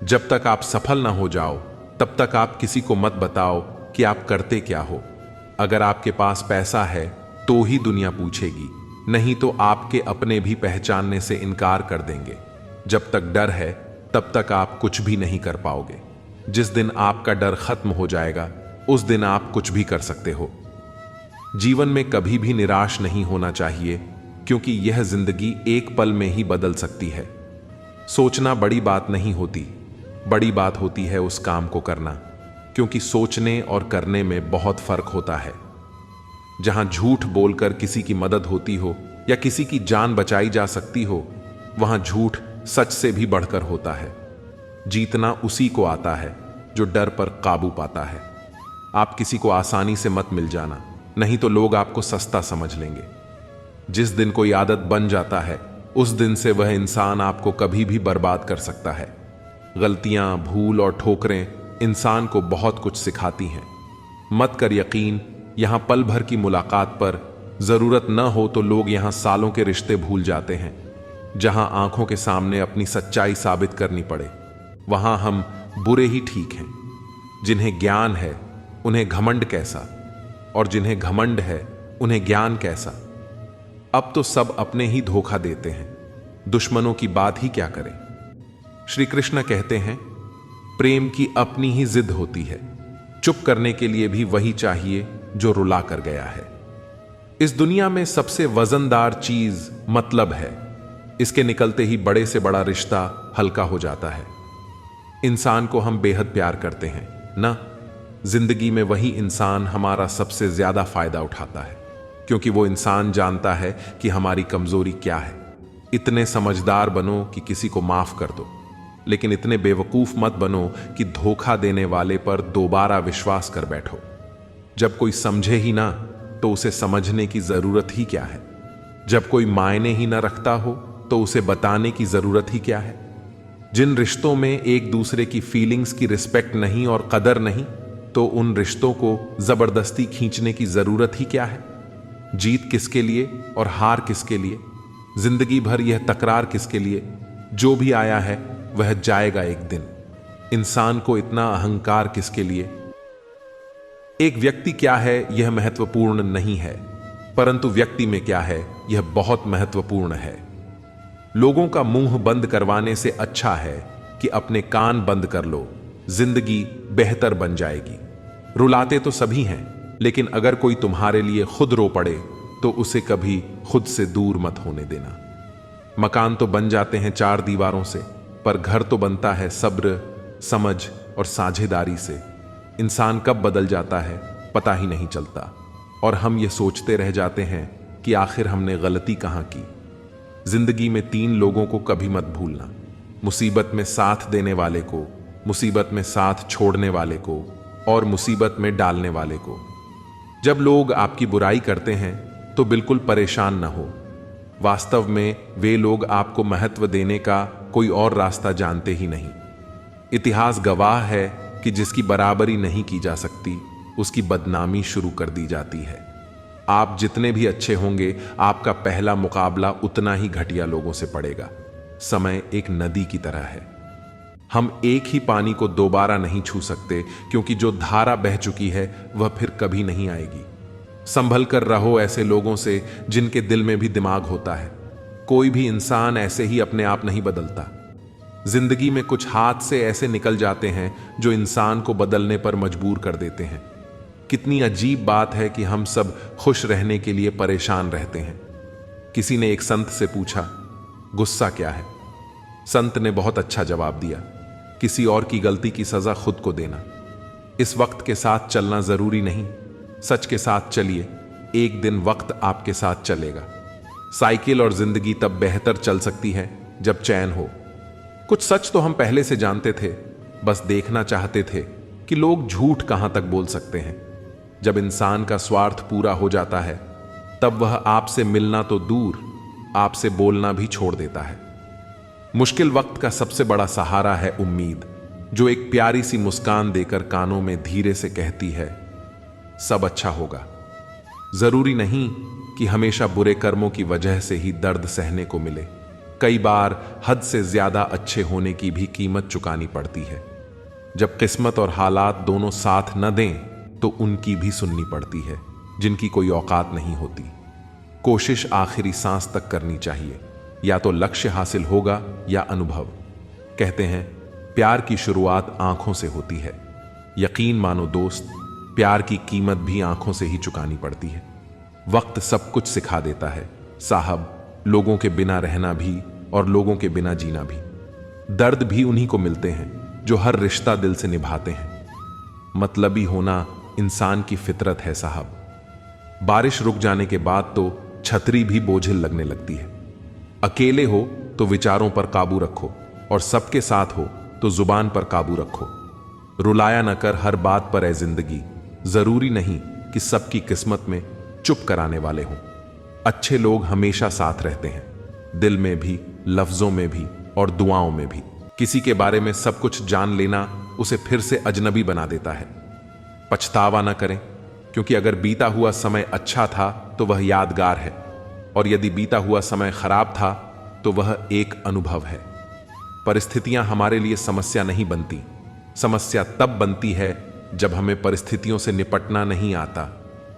जब तक आप सफल ना हो जाओ तब तक आप किसी को मत बताओ कि आप करते क्या हो। अगर आपके पास पैसा है तो ही दुनिया पूछेगी, नहीं तो आपके अपने भी पहचानने से इनकार कर देंगे। जब तक डर है तब तक आप कुछ भी नहीं कर पाओगे। जिस दिन आपका डर खत्म हो जाएगा उस दिन आप कुछ भी कर सकते हो। जीवन में कभी भी निराश नहीं होना चाहिए, क्योंकि यह जिंदगी एक पल में ही बदल सकती है। सोचना बड़ी बात नहीं होती, बड़ी बात होती है उस काम को करना, क्योंकि सोचने और करने में बहुत फर्क होता है। जहां झूठ बोलकर किसी की मदद होती हो या किसी की जान बचाई जा सकती हो, वहां झूठ सच से भी बढ़कर होता है। जीतना उसी को आता है जो डर पर काबू पाता है। आप किसी को आसानी से मत मिल जाना, नहीं तो लोग आपको सस्ता समझ लेंगे। जिस दिन कोई आदत बन जाता है उस दिन से वह इंसान आपको कभी भी बर्बाद कर सकता है। गलतियां, भूल और ठोकरें इंसान को बहुत कुछ सिखाती हैं। मत कर यकीन, यहां पल भर की मुलाकात पर जरूरत न हो तो लोग यहां सालों के रिश्ते भूल जाते हैं। जहां आंखों के सामने अपनी सच्चाई साबित करनी पड़े वहां हम बुरे ही ठीक हैं। जिन्हें ज्ञान है उन्हें घमंड कैसा, और जिन्हें घमंड है उन्हें ज्ञान कैसा। अब तो सब अपने ही धोखा देते हैं, दुश्मनों की बात ही क्या करें। श्री कृष्ण कहते हैं, प्रेम की अपनी ही जिद होती है। चुप करने के लिए भी वही चाहिए जो रुला कर गया है। इस दुनिया में सबसे वजनदार चीज मतलब है। इसके निकलते ही बड़े से बड़ा रिश्ता हल्का हो जाता है। इंसान को हम बेहद प्यार करते हैं ना। जिंदगी में वही इंसान हमारा सबसे ज्यादा फायदा उठाता है, क्योंकि वो इंसान जानता है कि हमारी कमजोरी क्या है। इतने समझदार बनो कि किसी को माफ कर दो, लेकिन इतने बेवकूफ मत बनो कि धोखा देने वाले पर दोबारा विश्वास कर बैठो। जब कोई समझे ही ना तो उसे समझने की जरूरत ही क्या है। जब कोई मायने ही ना रखता हो तो उसे बताने की जरूरत ही क्या है। जिन रिश्तों में एक दूसरे की फीलिंग्स की रिस्पेक्ट नहीं और कदर नहीं, तो उन रिश्तों को जबरदस्ती खींचने की जरूरत ही क्या है। जीत किसके लिए और हार किसके लिए, जिंदगी भर यह तकरार किसके लिए। जो भी आया है वह जाएगा एक दिन। इंसान को इतना अहंकार किसके लिए। एक व्यक्ति क्या है यह महत्वपूर्ण नहीं है, परंतु व्यक्ति में क्या है यह बहुत महत्वपूर्ण है। लोगों का मुंह बंद करवाने से अच्छा है कि अपने कान बंद कर लो, जिंदगी बेहतर बन जाएगी। रुलाते तो सभी हैं, लेकिन अगर कोई तुम्हारे लिए खुद रो पड़े तो उसे कभी खुद से दूर मत होने देना। मकान तो बन जाते हैं चार दीवारों से, पर घर तो बनता है सब्र, समझ और साझेदारी से। इंसान कब बदल जाता है पता ही नहीं चलता, और हम ये सोचते रह जाते हैं कि आखिर हमने गलती कहाँ की। जिंदगी में 3 लोगों को कभी मत भूलना, मुसीबत में साथ देने वाले को, मुसीबत में साथ छोड़ने वाले को और मुसीबत में डालने वाले को। जब लोग आपकी बुराई करते हैं तो बिल्कुल परेशान न हो। वास्तव में वे लोग आपको महत्व देने का कोई और रास्ता जानते ही नहीं। इतिहास गवाह है कि जिसकी बराबरी नहीं की जा सकती उसकी बदनामी शुरू कर दी जाती है। आप जितने भी अच्छे होंगे, आपका पहला मुकाबला उतना ही घटिया लोगों से पड़ेगा। समय एक नदी की तरह है। हम एक ही पानी को दोबारा नहीं छू सकते, क्योंकि जो धारा बह चुकी है वह फिर कभी नहीं आएगी। संभल कर रहो ऐसे लोगों से जिनके दिल में भी दिमाग होता है। कोई भी इंसान ऐसे ही अपने आप नहीं बदलता। जिंदगी में कुछ हाथ से ऐसे निकल जाते हैं जो इंसान को बदलने पर मजबूर कर देते हैं। कितनी अजीब बात है कि हम सब खुश रहने के लिए परेशान रहते हैं। किसी ने एक संत से पूछा, गुस्सा क्या है? संत ने बहुत अच्छा जवाब दिया, किसी और की गलती की सजा खुद को देना। इस वक्त के साथ चलना जरूरी नहीं, सच के साथ चलिए, एक दिन वक्त आपके साथ चलेगा। साइकिल और जिंदगी तब बेहतर चल सकती है जब चैन हो। कुछ सच तो हम पहले से जानते थे, बस देखना चाहते थे कि लोग झूठ कहां तक बोल सकते हैं। जब इंसान का स्वार्थ पूरा हो जाता है तब वह आपसे मिलना तो दूर, आपसे बोलना भी छोड़ देता है। मुश्किल वक्त का सबसे बड़ा सहारा है उम्मीद, जो एक प्यारी सी मुस्कान देकर कानों में धीरे से कहती है, सब अच्छा होगा। जरूरी नहीं कि हमेशा बुरे कर्मों की वजह से ही दर्द सहने को मिले। कई बार हद से ज्यादा अच्छे होने की भी कीमत चुकानी पड़ती है। जब किस्मत और हालात दोनों साथ न दें तो उनकी भी सुननी पड़ती है, जिनकी कोई औकात नहीं होती। कोशिश आखिरी सांस तक करनी चाहिए, या तो लक्ष्य हासिल होगा या अनुभव। कहते हैं प्यार की शुरुआत आंखों से होती है। यकीन मानो दोस्त, प्यार की कीमत भी आंखों से ही चुकानी पड़ती है। वक्त सब कुछ सिखा देता है साहब, लोगों के बिना रहना भी और लोगों के बिना जीना भी। दर्द भी उन्हीं को मिलते हैं जो हर रिश्ता दिल से निभाते हैं। मतलबी होना इंसान की फितरत है साहब। बारिश रुक जाने के बाद तो छतरी भी बोझिल लगने लगती है। अकेले हो तो विचारों पर काबू रखो, और सबके साथ हो तो जुबान पर काबू रखो। रुलाया न कर हर बात पर है जिंदगी। जरूरी नहीं कि सबकी किस्मत में चुप कराने वाले हों। अच्छे लोग हमेशा साथ रहते हैं, दिल में भी, लफ्जों में भी और दुआओं में भी। किसी के बारे में सब कुछ जान लेना उसे फिर से अजनबी बना देता है। पछतावा न करें, क्योंकि अगर बीता हुआ समय अच्छा था तो वह यादगार है, और यदि बीता हुआ समय खराब था तो वह एक अनुभव है। परिस्थितियां हमारे लिए समस्या नहीं बनती। समस्या तब बनती है जब हमें परिस्थितियों से निपटना नहीं आता।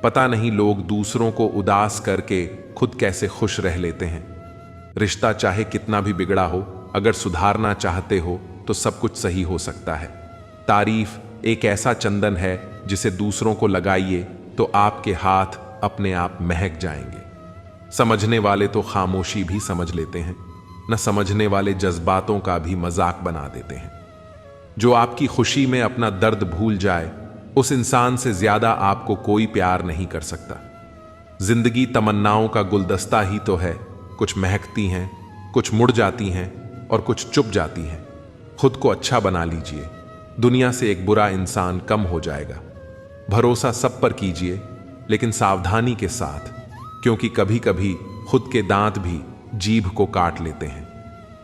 पता नहीं लोग दूसरों को उदास करके खुद कैसे खुश रह लेते हैं। रिश्ता चाहे कितना भी बिगड़ा हो, अगर सुधारना चाहते हो तो सब कुछ सही हो सकता है। तारीफ एक ऐसा चंदन है जिसे दूसरों को लगाइए तो आपके हाथ अपने आप महक जाएंगे। समझने वाले तो खामोशी भी समझ लेते हैं, न समझने वाले जज्बातों का भी मजाक बना देते हैं। जो आपकी खुशी में अपना दर्द भूल जाए, उस इंसान से ज्यादा आपको कोई प्यार नहीं कर सकता। जिंदगी तमन्नाओं का गुलदस्ता ही तो है। कुछ महकती हैं, कुछ मुड़ जाती हैं और कुछ चुप जाती हैं। खुद को अच्छा बना लीजिए, दुनिया से एक बुरा इंसान कम हो जाएगा। भरोसा सब पर कीजिए, लेकिन सावधानी के साथ, क्योंकि कभी कभी खुद के दांत भी जीभ को काट लेते हैं।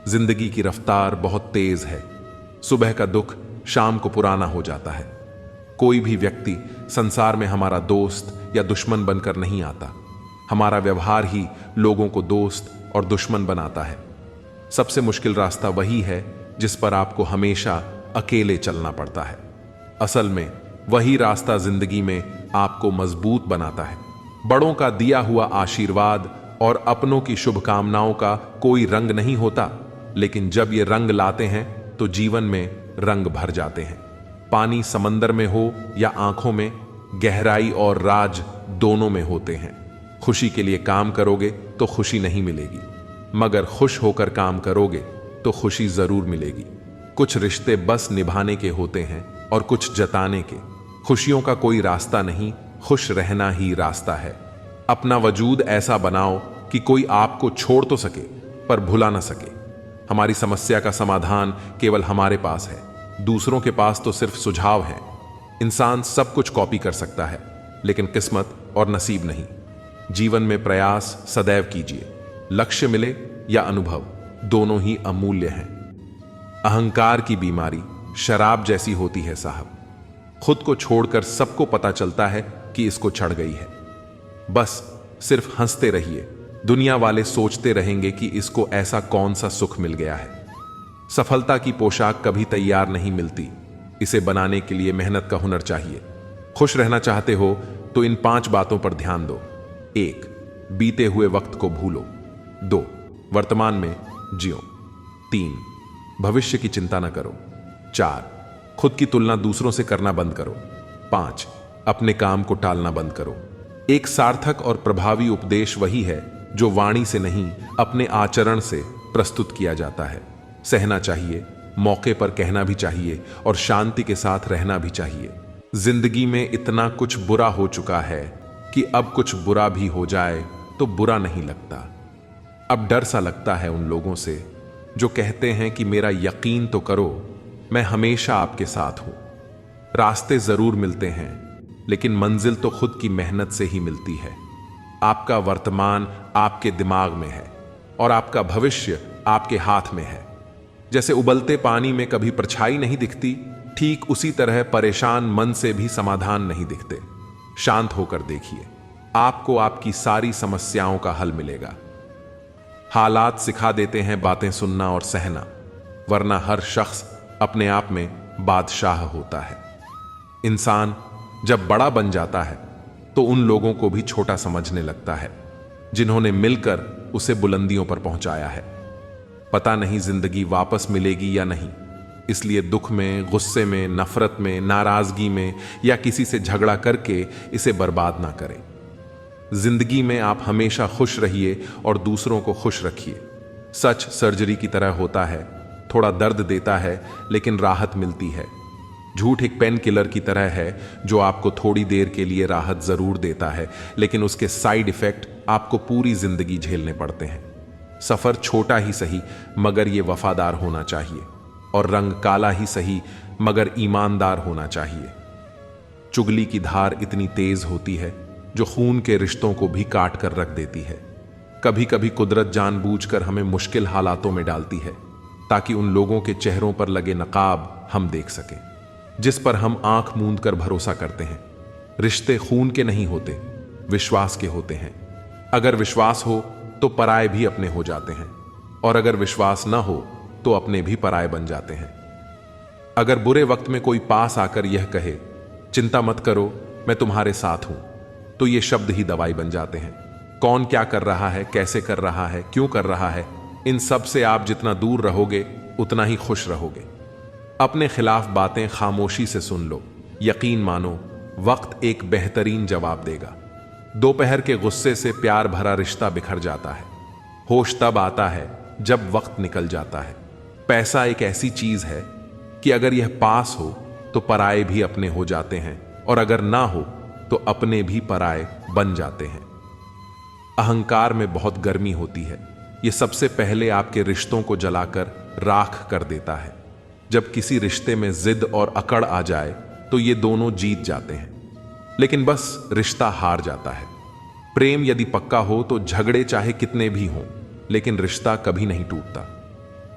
जिंदगी की रफ्तार बहुत तेज है। सुबह का दुख शाम को पुराना हो जाता है। कोई भी व्यक्ति संसार में हमारा दोस्त या दुश्मन बनकर नहीं आता। हमारा व्यवहार ही लोगों को दोस्त और दुश्मन बनाता है। सबसे मुश्किल रास्ता वही है जिस पर आपको हमेशा अकेले चलना पड़ता है। असल में वही रास्ता जिंदगी में आपको मजबूत बनाता है। बड़ों का दिया हुआ आशीर्वाद और अपनों की शुभकामनाओं का कोई रंग नहीं होता, लेकिन जब ये रंग लाते हैं तो जीवन में रंग भर जाते हैं। पानी समंदर में हो या आंखों में, गहराई और राज दोनों में होते हैं। खुशी के लिए काम करोगे तो खुशी नहीं मिलेगी, मगर खुश होकर काम करोगे तो खुशी जरूर मिलेगी। कुछ रिश्ते बस निभाने के होते हैं और कुछ जताने के। खुशियों का कोई रास्ता नहीं, खुश रहना ही रास्ता है। अपना वजूद ऐसा बनाओ कि कोई आपको छोड़ तो सके, पर भुला ना सके। हमारी समस्या का समाधान केवल हमारे पास है, दूसरों के पास तो सिर्फ सुझाव है। इंसान सब कुछ कॉपी कर सकता है, लेकिन किस्मत और नसीब नहीं। जीवन में प्रयास सदैव कीजिए, लक्ष्य मिले या अनुभव, दोनों ही अमूल्य हैं। अहंकार की बीमारी शराब जैसी होती है साहब। खुद को छोड़कर सबको पता चलता है कि इसको चढ़ गई है। बस सिर्फ हंसते रहिए, दुनिया वाले सोचते रहेंगे कि इसको ऐसा कौन सा सुख मिल गया है। सफलता की पोशाक कभी तैयार नहीं मिलती, इसे बनाने के लिए मेहनत का हुनर चाहिए। खुश रहना चाहते हो तो इन 5 बातों पर ध्यान दो। 1. बीते हुए वक्त को भूलो। 2. वर्तमान में जियो। 3. भविष्य की चिंता न करो। 4. खुद की तुलना दूसरों से करना बंद करो। 5. अपने काम को टालना बंद करो। एक सार्थक और प्रभावी उपदेश वही है जो वाणी से नहीं, अपने आचरण से प्रस्तुत किया जाता है। सहना चाहिए, मौके पर कहना भी चाहिए और शांति के साथ रहना भी चाहिए। जिंदगी में इतना कुछ बुरा हो चुका है कि अब कुछ बुरा भी हो जाए तो बुरा नहीं लगता। अब डर सा लगता है उन लोगों से जो कहते हैं कि मेरा यकीन तो करो, मैं हमेशा आपके साथ हूं। रास्ते जरूर मिलते हैं, लेकिन मंजिल तो खुद की मेहनत से ही मिलती है। आपका वर्तमान आपके दिमाग में है और आपका भविष्य आपके हाथ में है। जैसे उबलते पानी में कभी परछाई नहीं दिखती, ठीक उसी तरह परेशान मन से भी समाधान नहीं दिखते। शांत होकर देखिए, आपको आपकी सारी समस्याओं का हल मिलेगा। हालात सिखा देते हैं बातें सुनना और सहना, वरना हर शख्स अपने आप में बादशाह होता है। इंसान जब बड़ा बन जाता है तो उन लोगों को भी छोटा समझने लगता है जिन्होंने मिलकर उसे बुलंदियों पर पहुंचाया है। पता नहीं जिंदगी वापस मिलेगी या नहीं, इसलिए दुख में, गुस्से में, नफरत में, नाराजगी में या किसी से झगड़ा करके इसे बर्बाद ना करें। जिंदगी में आप हमेशा खुश रहिए और दूसरों को खुश रखिए। सच सर्जरी की तरह होता है, थोड़ा दर्द देता है लेकिन राहत मिलती है। झूठ एक पेन किलर की तरह है जो आपको थोड़ी देर के लिए राहत जरूर देता है, लेकिन उसके साइड इफेक्ट आपको पूरी जिंदगी झेलने पड़ते हैं। सफर छोटा ही सही मगर ये वफादार होना चाहिए, और रंग काला ही सही मगर ईमानदार होना चाहिए। चुगली की धार इतनी तेज होती है जो खून के रिश्तों को भी काट कर रख देती है। कभी कभी कुदरत जानबूझकर हमें मुश्किल हालातों में डालती है ताकि उन लोगों के चेहरों पर लगे नकाब हम देख सकें, जिस पर हम आंख मूंद कर भरोसा करते हैं। रिश्ते खून के नहीं होते, विश्वास के होते हैं। अगर विश्वास हो तो पराये भी अपने हो जाते हैं, और अगर विश्वास न हो तो अपने भी पराये बन जाते हैं। अगर बुरे वक्त में कोई पास आकर यह कहे, चिंता मत करो, मैं तुम्हारे साथ हूं, तो ये शब्द ही दवाई बन जाते हैं। कौन क्या कर रहा है, कैसे कर रहा है, क्यों कर रहा है, इन सब से आप जितना दूर रहोगे उतना ही खुश रहोगे। अपने खिलाफ बातें खामोशी से सुन लो, यकीन मानो वक्त एक बेहतरीन जवाब देगा। दोपहर के गुस्से से प्यार भरा रिश्ता बिखर जाता है। होश तब आता है जब वक्त निकल जाता है। पैसा एक ऐसी चीज है कि अगर यह पास हो तो पराये भी अपने हो जाते हैं, और अगर ना हो तो अपने भी पराये बन जाते हैं। अहंकार में बहुत गर्मी होती है, यह सबसे पहले आपके रिश्तों को जलाकर राख कर देता है। जब किसी रिश्ते में जिद और अकड़ आ जाए तो ये दोनों जीत जाते हैं, लेकिन बस रिश्ता हार जाता है। प्रेम यदि पक्का हो तो झगड़े चाहे कितने भी हों, लेकिन रिश्ता कभी नहीं टूटता।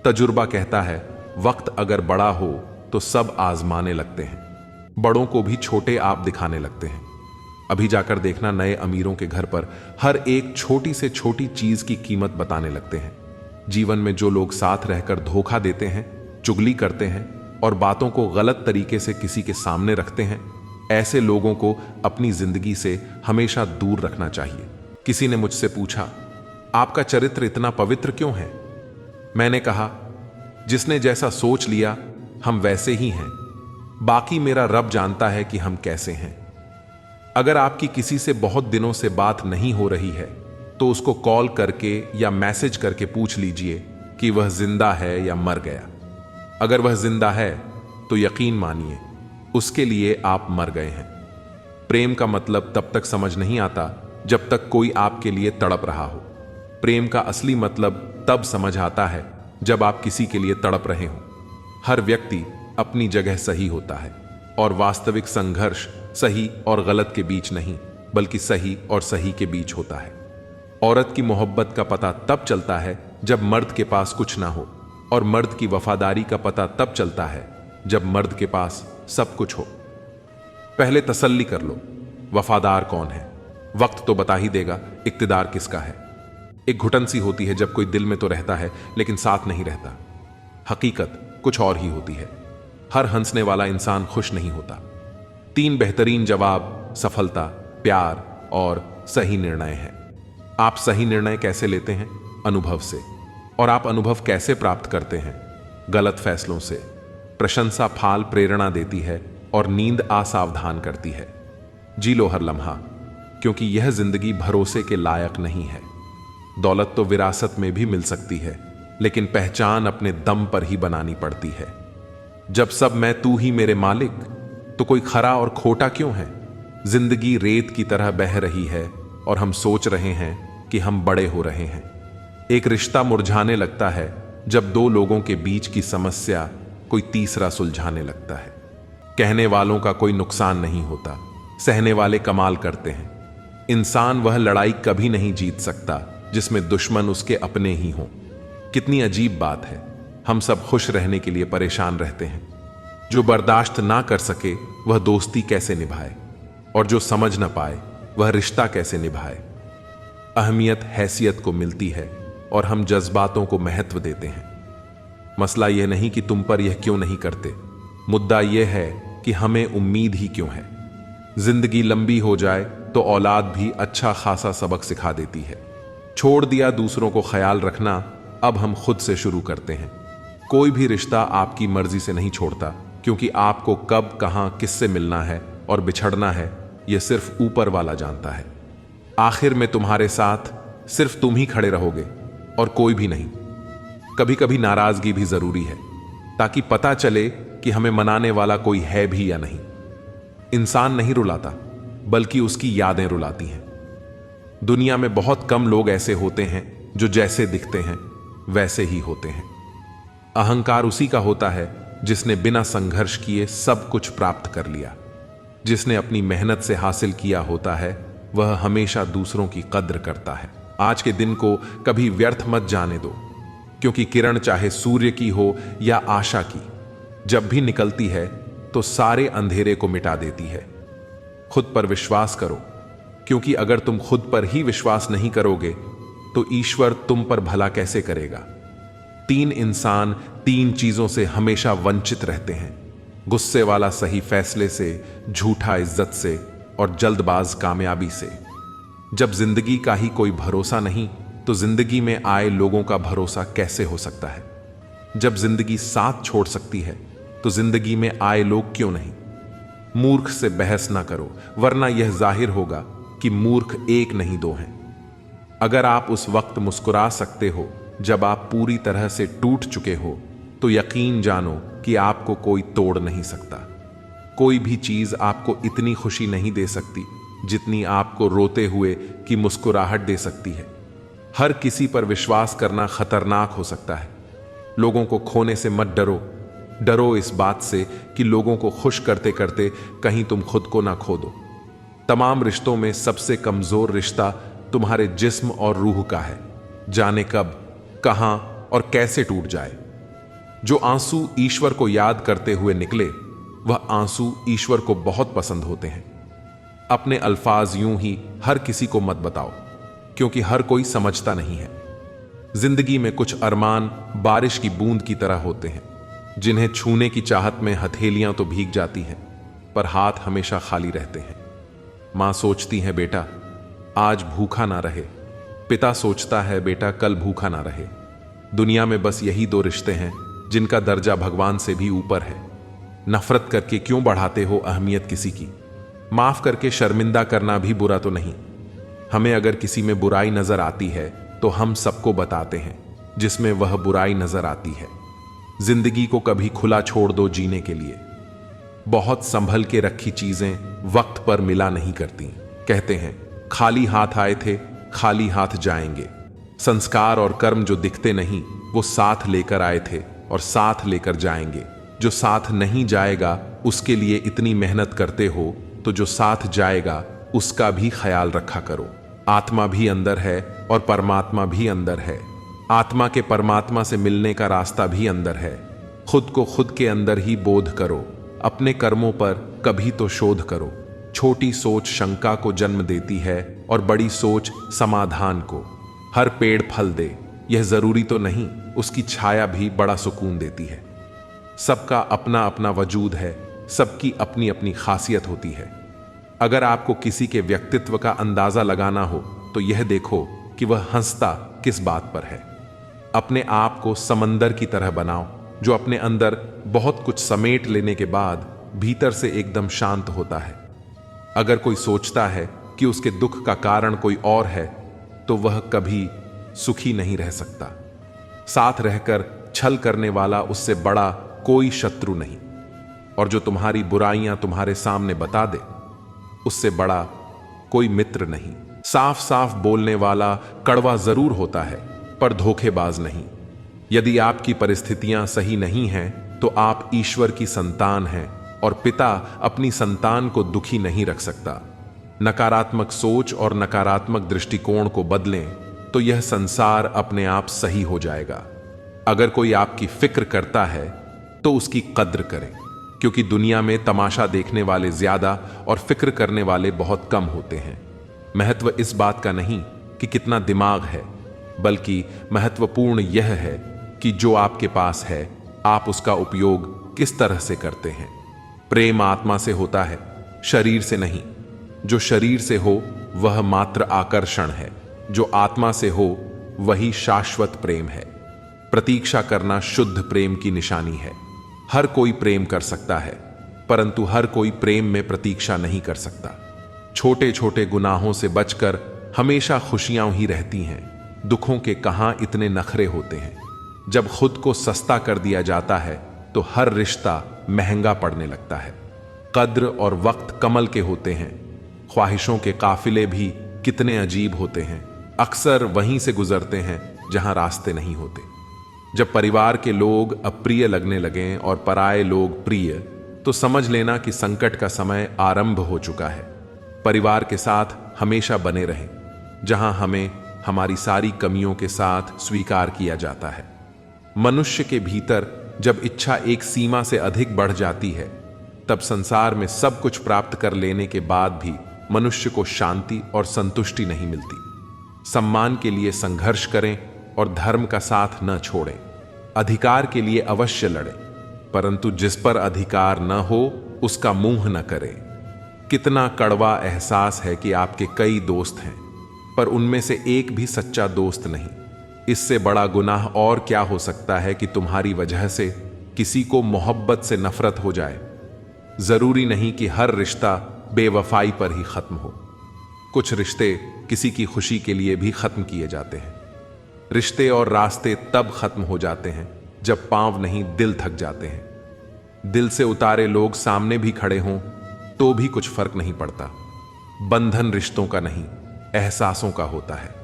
तजुर्बा कहता है, वक्त अगर बड़ा हो तो सब आजमाने लगते हैं, बड़ों को भी छोटे आप दिखाने लगते हैं। अभी जाकर देखना, नए अमीरों के घर पर हर एक छोटी से छोटी चीज की कीमत बताने लगते हैं। जीवन में जो लोग साथ रहकर धोखा देते हैं, चुगली करते हैं और बातों को गलत तरीके से किसी के सामने रखते हैं, ऐसे लोगों को अपनी जिंदगी से हमेशा दूर रखना चाहिए। किसी ने मुझसे पूछा, आपका चरित्र इतना पवित्र क्यों है? मैंने कहा, जिसने जैसा सोच लिया हम वैसे ही हैं, बाकी मेरा रब जानता है कि हम कैसे हैं। अगर आपकी किसी से बहुत दिनों से बात नहीं हो रही है तो उसको कॉल करके या मैसेज करके पूछ लीजिए कि वह जिंदा है या मर गया। अगर वह जिंदा है तो यकीन मानिए उसके लिए आप मर गए हैं। प्रेम का मतलब तब तक समझ नहीं आता जब तक कोई आपके लिए तड़प रहा हो। प्रेम का असली मतलब तब समझ आता है जब आप किसी के लिए तड़प रहे हो। हर व्यक्ति अपनी जगह सही होता है और वास्तविक संघर्ष सही और गलत के बीच नहीं, बल्कि सही और सही के बीच होता है। औरत की मोहब्बत का पता तब चलता है जब मर्द के पास कुछ ना हो, और मर्द की वफादारी का पता तब चलता है जब मर्द के पास सब कुछ हो। पहले तसल्ली कर लो, वफादार कौन है? वक्त तो बता ही देगा इक्तिदार किसका है। एक घुटन सी होती है जब कोई दिल में तो रहता है लेकिन साथ नहीं रहता। हकीकत कुछ और ही होती है। हर हंसने वाला इंसान खुश नहीं होता। 3 बेहतरीन जवाब सफलता, प्यार और सही निर्णय है। आप सही निर्णय कैसे लेते हैं? अनुभव से। और आप अनुभव कैसे प्राप्त करते हैं? गलत फैसलों से। प्रशंसा फाल प्रेरणा देती है और नींद असावधान करती है। जी लो हर लम्हा, क्योंकि यह जिंदगी भरोसे के लायक नहीं है। दौलत तो विरासत में भी मिल सकती है, लेकिन पहचान अपने दम पर ही बनानी पड़ती है। जब सब मैं तू ही मेरे मालिक, तो कोई खरा और खोटा क्यों है? जिंदगी रेत की तरह बह रही है और हम सोच रहे हैं कि हम बड़े हो रहे हैं। एक रिश्ता मुरझाने लगता है जब 2 लोगों के बीच की समस्या कोई तीसरा सुलझाने लगता है। कहने वालों का कोई नुकसान नहीं होता, सहने वाले कमाल करते हैं। इंसान वह लड़ाई कभी नहीं जीत सकता जिसमें दुश्मन उसके अपने ही हों। कितनी अजीब बात है, हम सब खुश रहने के लिए परेशान रहते हैं। जो बर्दाश्त ना कर सके वह दोस्ती कैसे निभाए, और जो समझ ना पाए वह रिश्ता कैसे निभाए। अहमियत हैसियत को मिलती है और हम जज्बातों को महत्व देते हैं। मसला यह नहीं कि तुम पर यह क्यों नहीं करते, मुद्दा यह है कि हमें उम्मीद ही क्यों है। जिंदगी लंबी हो जाए तो औलाद भी अच्छा खासा सबक सिखा देती है। छोड़ दिया दूसरों को ख्याल रखना, अब हम खुद से शुरू करते हैं। कोई भी रिश्ता आपकी मर्जी से नहीं छोड़ता, क्योंकि आपको कब कहां किससे मिलना है और बिछड़ना है यह सिर्फ ऊपर वाला जानता है। आखिर में तुम्हारे साथ सिर्फ तुम ही खड़े रहोगे और कोई भी नहीं। कभी कभी नाराजगी भी जरूरी है, ताकि पता चले कि हमें मनाने वाला कोई है भी या नहीं। इंसान नहीं रुलाता, बल्कि उसकी यादें रुलाती हैं। दुनिया में बहुत कम लोग ऐसे होते हैं जो जैसे दिखते हैं वैसे ही होते हैं। अहंकार उसी का होता है जिसने बिना संघर्ष किए सब कुछ प्राप्त कर लिया। जिसने अपनी मेहनत से हासिल किया होता है वह हमेशा दूसरों की कद्र करता है। आज के दिन को कभी व्यर्थ मत जाने दो, क्योंकि किरण चाहे सूर्य की हो या आशा की, जब भी निकलती है तो सारे अंधेरे को मिटा देती है। खुद पर विश्वास करो, क्योंकि अगर तुम खुद पर ही विश्वास नहीं करोगे तो ईश्वर तुम पर भला कैसे करेगा। 3 इंसान 3 चीजों से हमेशा वंचित रहते हैं: गुस्से वाला सही फैसले से, झूठा इज्जत से और जल्दबाज कामयाबी से। जब जिंदगी का ही कोई भरोसा नहीं तो जिंदगी में आए लोगों का भरोसा कैसे हो सकता है। जब जिंदगी साथ छोड़ सकती है तो जिंदगी में आए लोग क्यों नहीं। मूर्ख से बहस ना करो, वरना यह जाहिर होगा कि मूर्ख एक नहीं 2 हैं। अगर आप उस वक्त मुस्कुरा सकते हो जब आप पूरी तरह से टूट चुके हो, तो यकीन जानो कि आपको कोई तोड़ नहीं सकता। कोई भी चीज आपको इतनी खुशी नहीं दे सकती जितनी आपको रोते हुए की मुस्कुराहट दे सकती है। हर किसी पर विश्वास करना खतरनाक हो सकता है। लोगों को खोने से मत डरो, डरो इस बात से कि लोगों को खुश करते करते कहीं तुम खुद को ना खो दो। तमाम रिश्तों में सबसे कमजोर रिश्ता तुम्हारे जिस्म और रूह का है। जाने कब, कहां और कैसे टूट जाए। जो आंसू ईश्वर को याद करते हुए निकले, वह आंसू ईश्वर को बहुत पसंद होते हैं। अपने अल्फाज यूं ही हर किसी को मत बताओ, क्योंकि हर कोई समझता नहीं है। जिंदगी में कुछ अरमान बारिश की बूंद की तरह होते हैं, जिन्हें छूने की चाहत में हथेलियां तो भीग जाती हैं, पर हाथ हमेशा खाली रहते हैं। मां सोचती है बेटा आज भूखा ना रहे, पिता सोचता है बेटा कल भूखा ना रहे। दुनिया में बस यही 2 रिश्ते हैं जिनका दर्जा भगवान से भी ऊपर है। नफरत करके क्यों बढ़ाते हो अहमियत किसी की। माफ करके शर्मिंदा करना भी बुरा तो नहीं। हमें अगर किसी में बुराई नजर आती है तो हम सबको बताते हैं जिसमें वह बुराई नजर आती है। जिंदगी को कभी खुला छोड़ दो जीने के लिए। बहुत संभल के रखी चीजें वक्त पर मिला नहीं करती। कहते हैं खाली हाथ आए थे खाली हाथ जाएंगे। संस्कार और कर्म जो दिखते नहीं वो साथ लेकर आए थे और साथ लेकर जाएंगे। जो साथ नहीं जाएगा उसके लिए इतनी मेहनत करते हो तो जो साथ जाएगा उसका भी ख्याल रखा करो। आत्मा भी अंदर है और परमात्मा भी अंदर है। आत्मा के परमात्मा से मिलने का रास्ता भी अंदर है। खुद को खुद के अंदर ही बोध करो। अपने कर्मों पर कभी तो शोध करो। छोटी सोच शंका को जन्म देती है और बड़ी सोच समाधान को। हर पेड़ फल दे यह जरूरी तो नहीं, उसकी छाया भी बड़ा सुकून देती है। सबका अपना अपना वजूद है, सबकी अपनी अपनी खासियत होती है। अगर आपको किसी के व्यक्तित्व का अंदाजा लगाना हो तो यह देखो कि वह हंसता किस बात पर है। अपने आप को समंदर की तरह बनाओ जो अपने अंदर बहुत कुछ समेट लेने के बाद भीतर से एकदम शांत होता है। अगर कोई सोचता है कि उसके दुख का कारण कोई और है तो वह कभी सुखी नहीं रह सकता। साथ रहकर छल करने वाला उससे बड़ा कोई शत्रु नहीं, और जो तुम्हारी बुराइयां तुम्हारे सामने बता दे उससे बड़ा कोई मित्र नहीं। साफ साफ बोलने वाला कड़वा जरूर होता है पर धोखेबाज नहीं। यदि आपकी परिस्थितियां सही नहीं हैं तो आप ईश्वर की संतान हैं और पिता अपनी संतान को दुखी नहीं रख सकता। नकारात्मक सोच और नकारात्मक दृष्टिकोण को बदलें तो यह संसार अपने आप सही हो जाएगा। अगर कोई आपकी फिक्र करता है तो उसकी कद्र करें, क्योंकि दुनिया में तमाशा देखने वाले ज्यादा और फिक्र करने वाले बहुत कम होते हैं। महत्व इस बात का नहीं कि कितना दिमाग है, बल्कि महत्वपूर्ण यह है कि जो आपके पास है आप उसका उपयोग किस तरह से करते हैं। प्रेम आत्मा से होता है, शरीर से नहीं। जो शरीर से हो वह मात्र आकर्षण है, जो आत्मा से हो वही शाश्वत प्रेम है। प्रतीक्षा करना शुद्ध प्रेम की निशानी है। हर कोई प्रेम कर सकता है, परंतु हर कोई प्रेम में प्रतीक्षा नहीं कर सकता। छोटे छोटे गुनाहों से बचकर हमेशा खुशियां ही रहती हैं। दुखों के कहां इतने नखरे होते हैं। जब खुद को सस्ता कर दिया जाता है तो हर रिश्ता महंगा पड़ने लगता है। कद्र और वक्त कमल के होते हैं। ख्वाहिशों के काफिले भी कितने अजीब होते हैं, अक्सर वहीं से गुजरते हैं जहां रास्ते नहीं होते। जब परिवार के लोग अप्रिय लगने लगें और पराये लोग प्रिय, तो समझ लेना कि संकट का समय आरंभ हो चुका है। परिवार के साथ हमेशा बने रहें, जहां हमें हमारी सारी कमियों के साथ स्वीकार किया जाता है। मनुष्य के भीतर जब इच्छा एक सीमा से अधिक बढ़ जाती है, तब संसार में सब कुछ प्राप्त कर लेने के बाद भी मनुष्य को शांति और संतुष्टि नहीं मिलती। सम्मान के लिए संघर्ष करें और धर्म का साथ न छोड़ें। अधिकार के लिए अवश्य लड़ें, परंतु जिस पर अधिकार न हो उसका मुंह न करें। कितना कड़वा एहसास है कि आपके कई दोस्त हैं, पर उनमें से एक भी सच्चा दोस्त नहीं। इससे बड़ा गुनाह और क्या हो सकता है कि तुम्हारी वजह से किसी को मोहब्बत से नफरत हो जाए। जरूरी नहीं कि हर रिश्ता बेवफाई पर ही खत्म हो। कुछ रिश्ते किसी की खुशी के लिए भी खत्म किए जाते हैं। रिश्ते और रास्ते तब खत्म हो जाते हैं जब पांव नहीं दिल थक जाते हैं। दिल से उतारे लोग सामने भी खड़े हों तो भी कुछ फर्क नहीं पड़ता। बंधन रिश्तों का नहीं, एहसासों का होता है,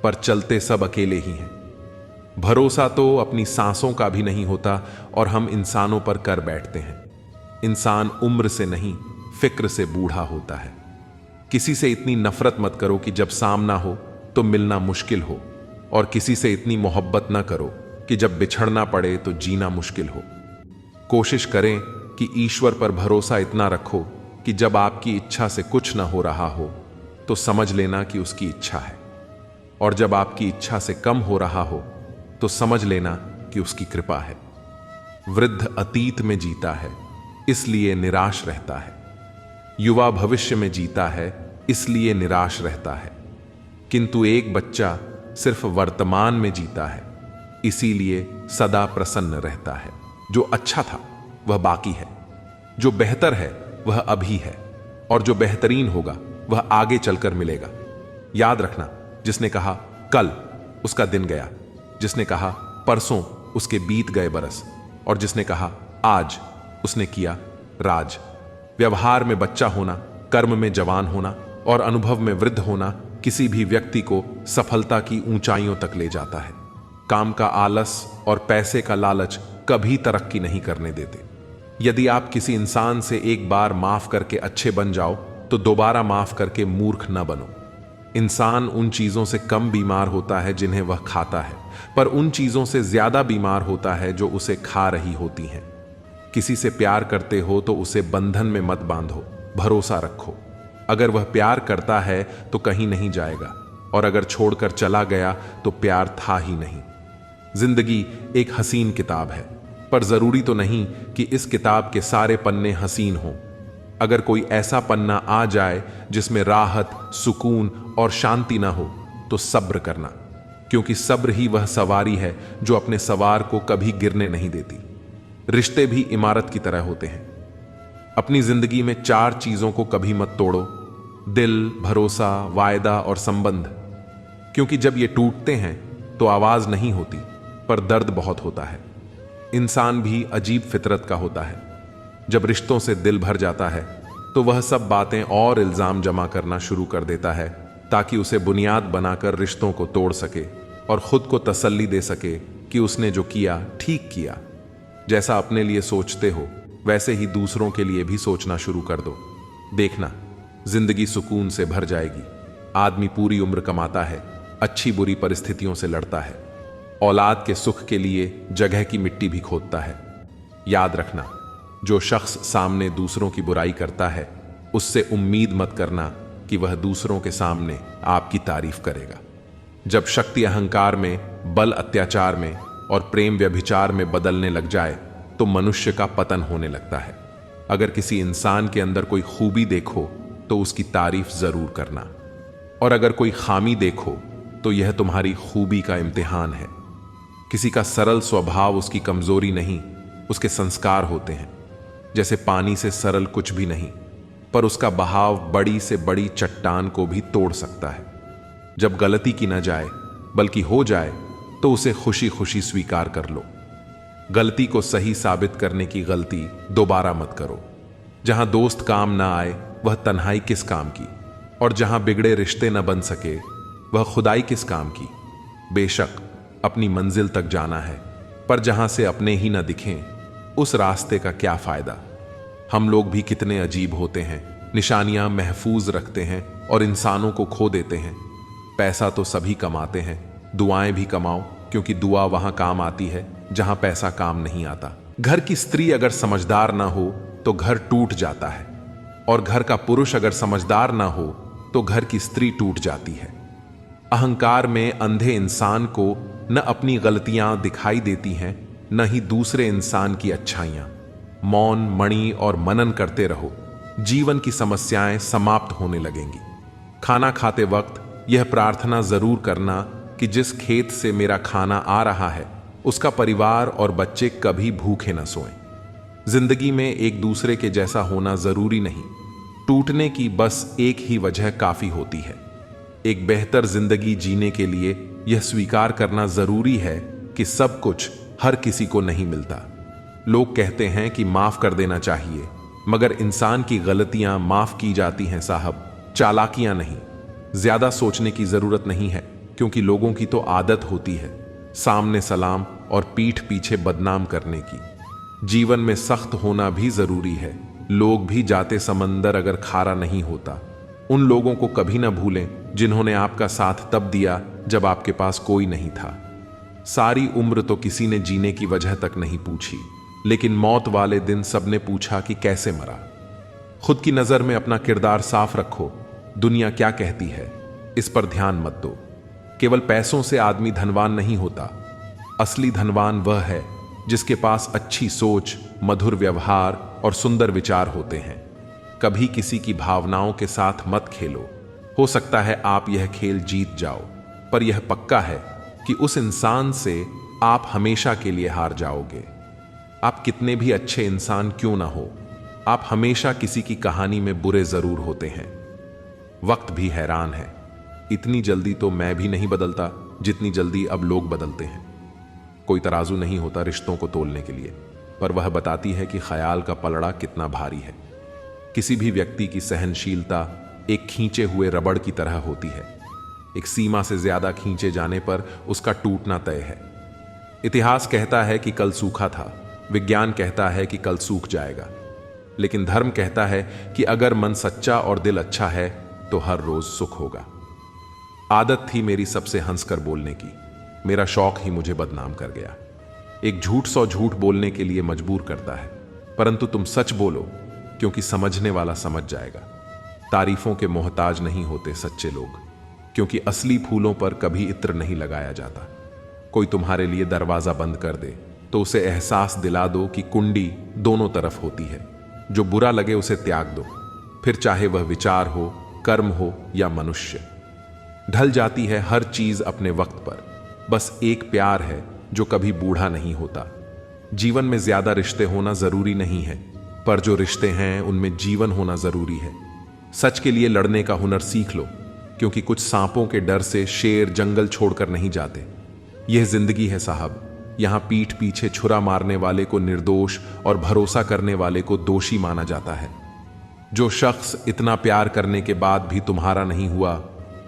पर चलते सब अकेले ही हैं। भरोसा तो अपनी सांसों का भी नहीं होता और हम इंसानों पर कर बैठते हैं। इंसान उम्र से नहीं, फिक्र से बूढ़ा होता है। किसी से इतनी नफरत मत करो कि जब सामना हो तो मिलना मुश्किल हो, और किसी से इतनी मोहब्बत ना करो कि जब बिछड़ना पड़े तो जीना मुश्किल हो। कोशिश करें कि ईश्वर पर भरोसा इतना रखो कि जब आपकी इच्छा से कुछ ना हो रहा हो तो समझ लेना कि उसकी इच्छा है, और जब आपकी इच्छा से कम हो रहा हो तो समझ लेना कि उसकी कृपा है। वृद्ध अतीत में जीता है इसलिए निराश रहता है, युवा भविष्य में जीता है इसलिए निराश रहता है, किंतु एक बच्चा सिर्फ वर्तमान में जीता है इसीलिए सदा प्रसन्न रहता है। जो अच्छा था वह बाकी है, जो बेहतर है वह अभी है, और जो बेहतरीन होगा वह आगे चलकर मिलेगा। याद रखना, जिसने कहा कल उसका दिन गया, जिसने कहा परसों उसके बीत गए बरस, और जिसने कहा आज उसने किया राज। व्यवहार में बच्चा होना, कर्म में जवान होना और अनुभव में वृद्ध होना किसी भी व्यक्ति को सफलता की ऊंचाइयों तक ले जाता है। काम का आलस और पैसे का लालच कभी तरक्की नहीं करने देते। यदि आप किसी इंसान से एक बार माफ करके अच्छे बन जाओ तो दोबारा माफ करके मूर्ख न बनो। इंसान उन चीजों से कम बीमार होता है जिन्हें वह खाता है, पर उन चीजों से ज्यादा बीमार होता है जो उसे खा रही होती हैं। किसी से प्यार करते हो तो उसे बंधन में मत बांधो, भरोसा रखो। अगर वह प्यार करता है तो कहीं नहीं जाएगा, और अगर छोड़कर चला गया तो प्यार था ही नहीं। जिंदगी एक हसीन किताब है, पर जरूरी तो नहीं कि इस किताब के सारे पन्ने हसीन हों। अगर कोई ऐसा पन्ना आ जाए जिसमें राहत, सुकून और शांति ना हो तो सब्र करना, क्योंकि सब्र ही वह सवारी है जो अपने सवार को कभी गिरने नहीं देती। रिश्ते भी इमारत की तरह होते हैं। अपनी जिंदगी में 4 चीजों को कभी मत तोड़ो: दिल, भरोसा, वायदा और संबंध। क्योंकि जब ये टूटते हैं तो आवाज नहीं होती, पर दर्द बहुत होता है। इंसान भी अजीब फितरत का होता है। जब रिश्तों से दिल भर जाता है तो वह सब बातें और इल्जाम जमा करना शुरू कर देता है, ताकि उसे बुनियाद बनाकर रिश्तों को तोड़ सके और खुद को तसल्ली दे सके कि उसने जो किया ठीक किया। जैसा अपने लिए सोचते हो वैसे ही दूसरों के लिए भी सोचना शुरू कर दो। देखना, जिंदगी सुकून से भर जाएगी। आदमी पूरी उम्र कमाता है, अच्छी बुरी परिस्थितियों से लड़ता है, औलाद के सुख के लिए जगह की मिट्टी भी खोदता है। याद रखना, जो शख्स सामने दूसरों की बुराई करता है उससे उम्मीद मत करना कि वह दूसरों के सामने आपकी तारीफ करेगा। जब शक्ति अहंकार में, बल अत्याचार में और प्रेम व्यभिचार में बदलने लग जाए तो मनुष्य का पतन होने लगता है। अगर किसी इंसान के अंदर कोई खूबी देखो तो उसकी तारीफ जरूर करना, और अगर कोई खामी देखो तो यह तुम्हारी खूबी का इम्तिहान है। किसी का सरल स्वभाव उसकी कमजोरी नहीं, उसके संस्कार होते हैं। जैसे पानी से सरल कुछ भी नहीं, पर उसका बहाव बड़ी से बड़ी चट्टान को भी तोड़ सकता है। जब गलती की न जाए बल्कि हो जाए तो उसे खुशी खुशी स्वीकार कर लो। गलती को सही साबित करने की गलती दोबारा मत करो। जहां दोस्त काम ना आए वह तन्हाई किस काम की, और जहां बिगड़े रिश्ते न बन सके वह खुदाई किस काम की। बेशक अपनी मंजिल तक जाना है, पर जहां से अपने ही न दिखें उस रास्ते का क्या फायदा। हम लोग भी कितने अजीब होते हैं, निशानियां महफूज रखते हैं और इंसानों को खो देते हैं। पैसा तो सभी कमाते हैं, दुआएं भी कमाओ, क्योंकि दुआ वहां काम आती है जहां पैसा काम नहीं आता। घर की स्त्री अगर समझदार ना हो तो घर टूट जाता है, और घर का पुरुष अगर समझदार ना हो तो घर की स्त्री टूट जाती है। अहंकार में अंधे इंसान को न अपनी गलतियां दिखाई देती हैं, न ही दूसरे इंसान की अच्छाइयां। मौन, मणि और मनन करते रहो, जीवन की समस्याएं समाप्त होने लगेंगी। खाना खाते वक्त यह प्रार्थना जरूर करना कि जिस खेत से मेरा खाना आ रहा है उसका परिवार और बच्चे कभी भूखे न सोएं। जिंदगी में एक दूसरे के जैसा होना जरूरी नहीं, टूटने की बस एक ही वजह काफी होती है। एक बेहतर जिंदगी जीने के लिए यह स्वीकार करना जरूरी है कि सब कुछ हर किसी को नहीं मिलता। लोग कहते हैं कि माफ कर देना चाहिए, मगर इंसान की गलतियां माफ की जाती हैं साहब, चालाकियां नहीं। ज्यादा सोचने की जरूरत नहीं है, क्योंकि लोगों की तो आदत होती है सामने सलाम और पीठ पीछे बदनाम करने की। जीवन में सख्त होना भी जरूरी है। लोग भी जाते समंदर अगर खारा नहीं होता। उन लोगों को कभी ना भूलें जिन्होंने आपका साथ तब दिया जब आपके पास कोई नहीं था। सारी उम्र तो किसी ने जीने की वजह तक नहीं पूछी, लेकिन मौत वाले दिन सबने पूछा कि कैसे मरा। खुद की नजर में अपना किरदार साफ रखो। दुनिया क्या कहती है इस पर ध्यान मत दो। केवल पैसों से आदमी धनवान नहीं होता। असली धनवान वह है जिसके पास अच्छी सोच, मधुर व्यवहार और सुंदर विचार होते हैं। कभी किसी की भावनाओं के साथ मत खेलो। हो सकता है आप यह खेल जीत जाओ, पर यह पक्का है कि उस इंसान से आप हमेशा के लिए हार जाओगे। आप कितने भी अच्छे इंसान क्यों ना हो, आप हमेशा किसी की कहानी में बुरे जरूर होते हैं। वक्त भी हैरान है, इतनी जल्दी तो मैं भी नहीं बदलता जितनी जल्दी अब लोग बदलते हैं। कोई तराजू नहीं होता रिश्तों को तोलने के लिए, पर वह बताती है कि ख्याल का पलड़ा कितना भारी है। किसी भी व्यक्ति की सहनशीलता एक खींचे हुए रबड़ की तरह होती है। एक सीमा से ज्यादा खींचे जाने पर उसका टूटना तय है। इतिहास कहता है कि कल सूखा था, विज्ञान कहता है कि कल सूख जाएगा, लेकिन धर्म कहता है कि अगर मन सच्चा और दिल अच्छा है तो हर रोज सुख होगा। आदत थी मेरी सबसे हंसकर बोलने की, मेरा शौक ही मुझे बदनाम कर गया। एक झूठ 100 झूठ बोलने के लिए मजबूर करता है, परंतु तुम सच बोलो क्योंकि समझने वाला समझ जाएगा। तारीफों के मोहताज नहीं होते सच्चे लोग, क्योंकि असली फूलों पर कभी इत्र नहीं लगाया जाता। कोई तुम्हारे लिए दरवाजा बंद कर दे तो उसे एहसास दिला दो कि कुंडी दोनों तरफ होती है। जो बुरा लगे उसे त्याग दो, फिर चाहे वह विचार हो, कर्म हो या मनुष्य। ढल जाती है हर चीज अपने वक्त पर, बस एक प्यार है जो कभी बूढ़ा नहीं होता। जीवन में ज्यादा रिश्ते होना जरूरी नहीं है, पर जो रिश्ते हैं उनमें जीवन होना जरूरी है। सच के लिए लड़ने का हुनर सीख लो, क्योंकि कुछ सांपों के डर से शेर जंगल छोड़कर नहीं जाते। यह जिंदगी है साहब, यहां पीठ पीछे छुरा मारने वाले को निर्दोष और भरोसा करने वाले को दोषी माना जाता है। जो शख्स इतना प्यार करने के बाद भी तुम्हारा नहीं हुआ,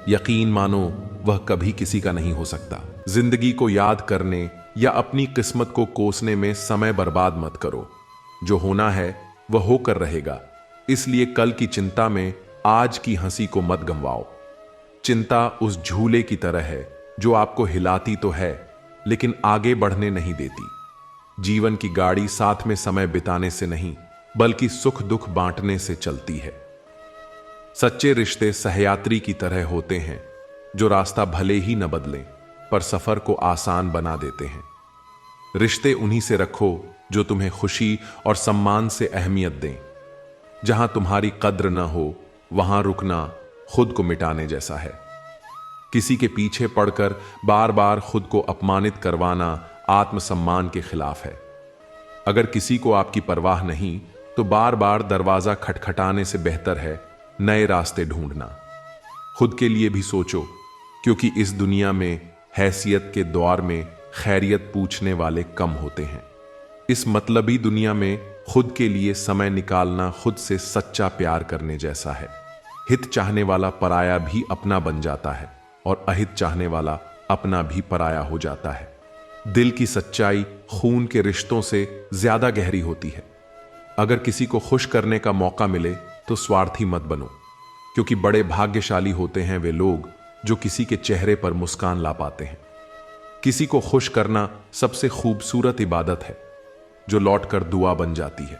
यकीन मानो वह कभी किसी का नहीं हो सकता। जिंदगी को याद करने या अपनी किस्मत को कोसने में समय बर्बाद मत करो। जो होना है वह होकर रहेगा, इसलिए कल की चिंता में आज की हंसी को मत गंवाओ। चिंता उस झूले की तरह है जो आपको हिलाती तो है लेकिन आगे बढ़ने नहीं देती। जीवन की गाड़ी साथ में समय बिताने से नहीं, बल्कि सुख दुख बांटने से चलती है। सच्चे रिश्ते सहयात्री की तरह होते हैं, जो रास्ता भले ही न बदलें पर सफर को आसान बना देते हैं। रिश्ते उन्हीं से रखो जो तुम्हें खुशी और सम्मान से अहमियत दें। जहां तुम्हारी कद्र न हो वहां रुकना खुद को मिटाने जैसा है। किसी के पीछे पड़कर बार बार खुद को अपमानित करवाना आत्मसम्मान के खिलाफ है। अगर किसी को आपकी परवाह नहीं तो बार बार दरवाजा खटखटाने से बेहतर है नए रास्ते ढूंढना। खुद के लिए भी सोचो, क्योंकि इस दुनिया में हैसियत के दौर में खैरियत पूछने वाले कम होते हैं। इस मतलबी दुनिया में खुद के लिए समय निकालना खुद से सच्चा प्यार करने जैसा है। हित चाहने वाला पराया भी अपना बन जाता है और अहित चाहने वाला अपना भी पराया हो जाता है। दिल की सच्चाई खून के रिश्तों से ज्यादा गहरी होती है। अगर किसी को खुश करने का मौका मिले तो स्वार्थी मत बनो, क्योंकि बड़े भाग्यशाली होते हैं वे लोग जो किसी के चेहरे पर मुस्कान ला पाते हैं। किसी को खुश करना सबसे खूबसूरत इबादत है जो लौटकर दुआ बन जाती है।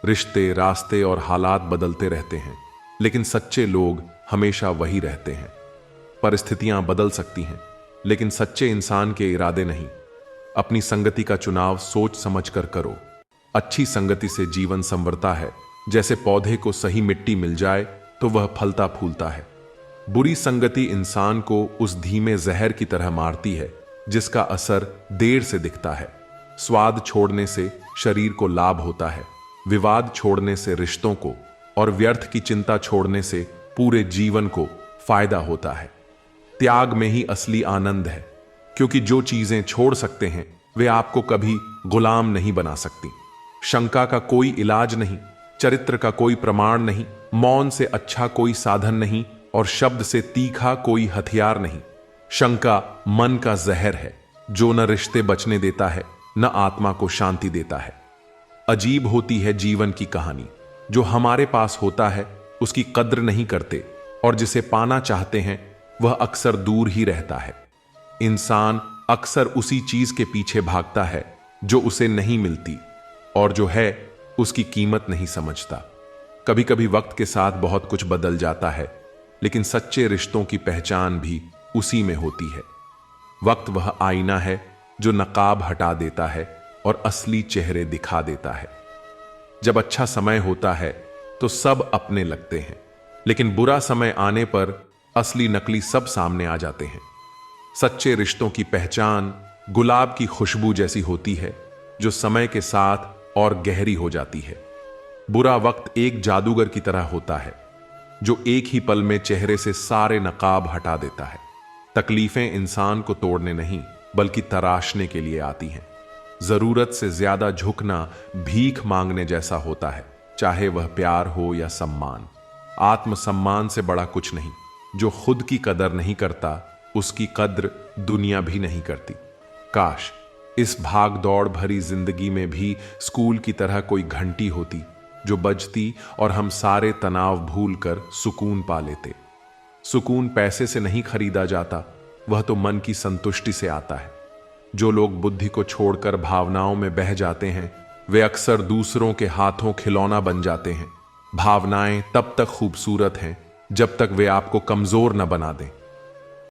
रिश्ते, रास्ते और हालात बदलते रहते हैं, लेकिन सच्चे लोग हमेशा वही रहते हैं। परिस्थितियां बदल सकती हैं, लेकिन सच्चे इंसान के इरादे नहीं। अपनी संगति का चुनाव सोच समझकर करो। अच्छी संगति से जीवन संवरता है। जैसे पौधे को सही मिट्टी मिल जाए तो वह फलता फूलता है। बुरी संगति इंसान को उस धीमे जहर की तरह मारती है जिसका असर देर से दिखता है। स्वाद छोड़ने से शरीर को लाभ होता है, विवाद छोड़ने से रिश्तों को, और व्यर्थ की चिंता छोड़ने से पूरे जीवन को फायदा होता है। त्याग में ही असली आनंद है, क्योंकि जो चीजें छोड़ सकते हैं वे आपको कभी गुलाम नहीं बना सकती। शंका का कोई इलाज नहीं, चरित्र का कोई प्रमाण नहीं, मौन से अच्छा कोई साधन नहीं और शब्द से तीखा कोई हथियार नहीं। शंका मन का जहर है जो न रिश्ते बचने देता है न आत्मा को शांति देता है। अजीब होती है जीवन की कहानी। जो हमारे पास होता है उसकी कद्र नहीं करते, और जिसे पाना चाहते हैं वह अक्सर दूर ही रहता है। इंसान अक्सर उसी चीज के पीछे भागता है जो उसे नहीं मिलती, और जो है उसकी कीमत नहीं समझता। कभी कभी वक्त के साथ बहुत कुछ बदल जाता है, लेकिन सच्चे रिश्तों की पहचान भी उसी में होती है। वक्त वह आईना है जो नकाब हटा देता है और असली चेहरे दिखा देता है। जब अच्छा समय होता है तो सब अपने लगते हैं, लेकिन बुरा समय आने पर असली नकली सब सामने आ जाते हैं। सच्चे रिश्तों की पहचान गुलाब की खुशबू जैसी होती है जो समय के साथ और गहरी हो जाती है। बुरा वक्त एक जादूगर की तरह होता है जो एक ही पल में चेहरे से सारे नकाब हटा देता है। तकलीफें इंसान को तोड़ने नहीं बल्कि तराशने के लिए आती हैं। जरूरत से ज्यादा झुकना भीख मांगने जैसा होता है, चाहे वह प्यार हो या सम्मान। आत्मसम्मान से बड़ा कुछ नहीं। जो खुद की कदर नहीं करता उसकी कद्र दुनिया भी नहीं करती। काश इस भाग दौड़ भरी जिंदगी में भी स्कूल की तरह कोई घंटी होती जो बजती और हम सारे तनाव भूलकर सुकून पा लेते। सुकून पैसे से नहीं खरीदा जाता, वह तो मन की संतुष्टि से आता है। जो लोग बुद्धि को छोड़कर भावनाओं में बह जाते हैं वे अक्सर दूसरों के हाथों खिलौना बन जाते हैं। भावनाएं तब तक खूबसूरत हैं जब तक वे आपको कमजोर न बना दें।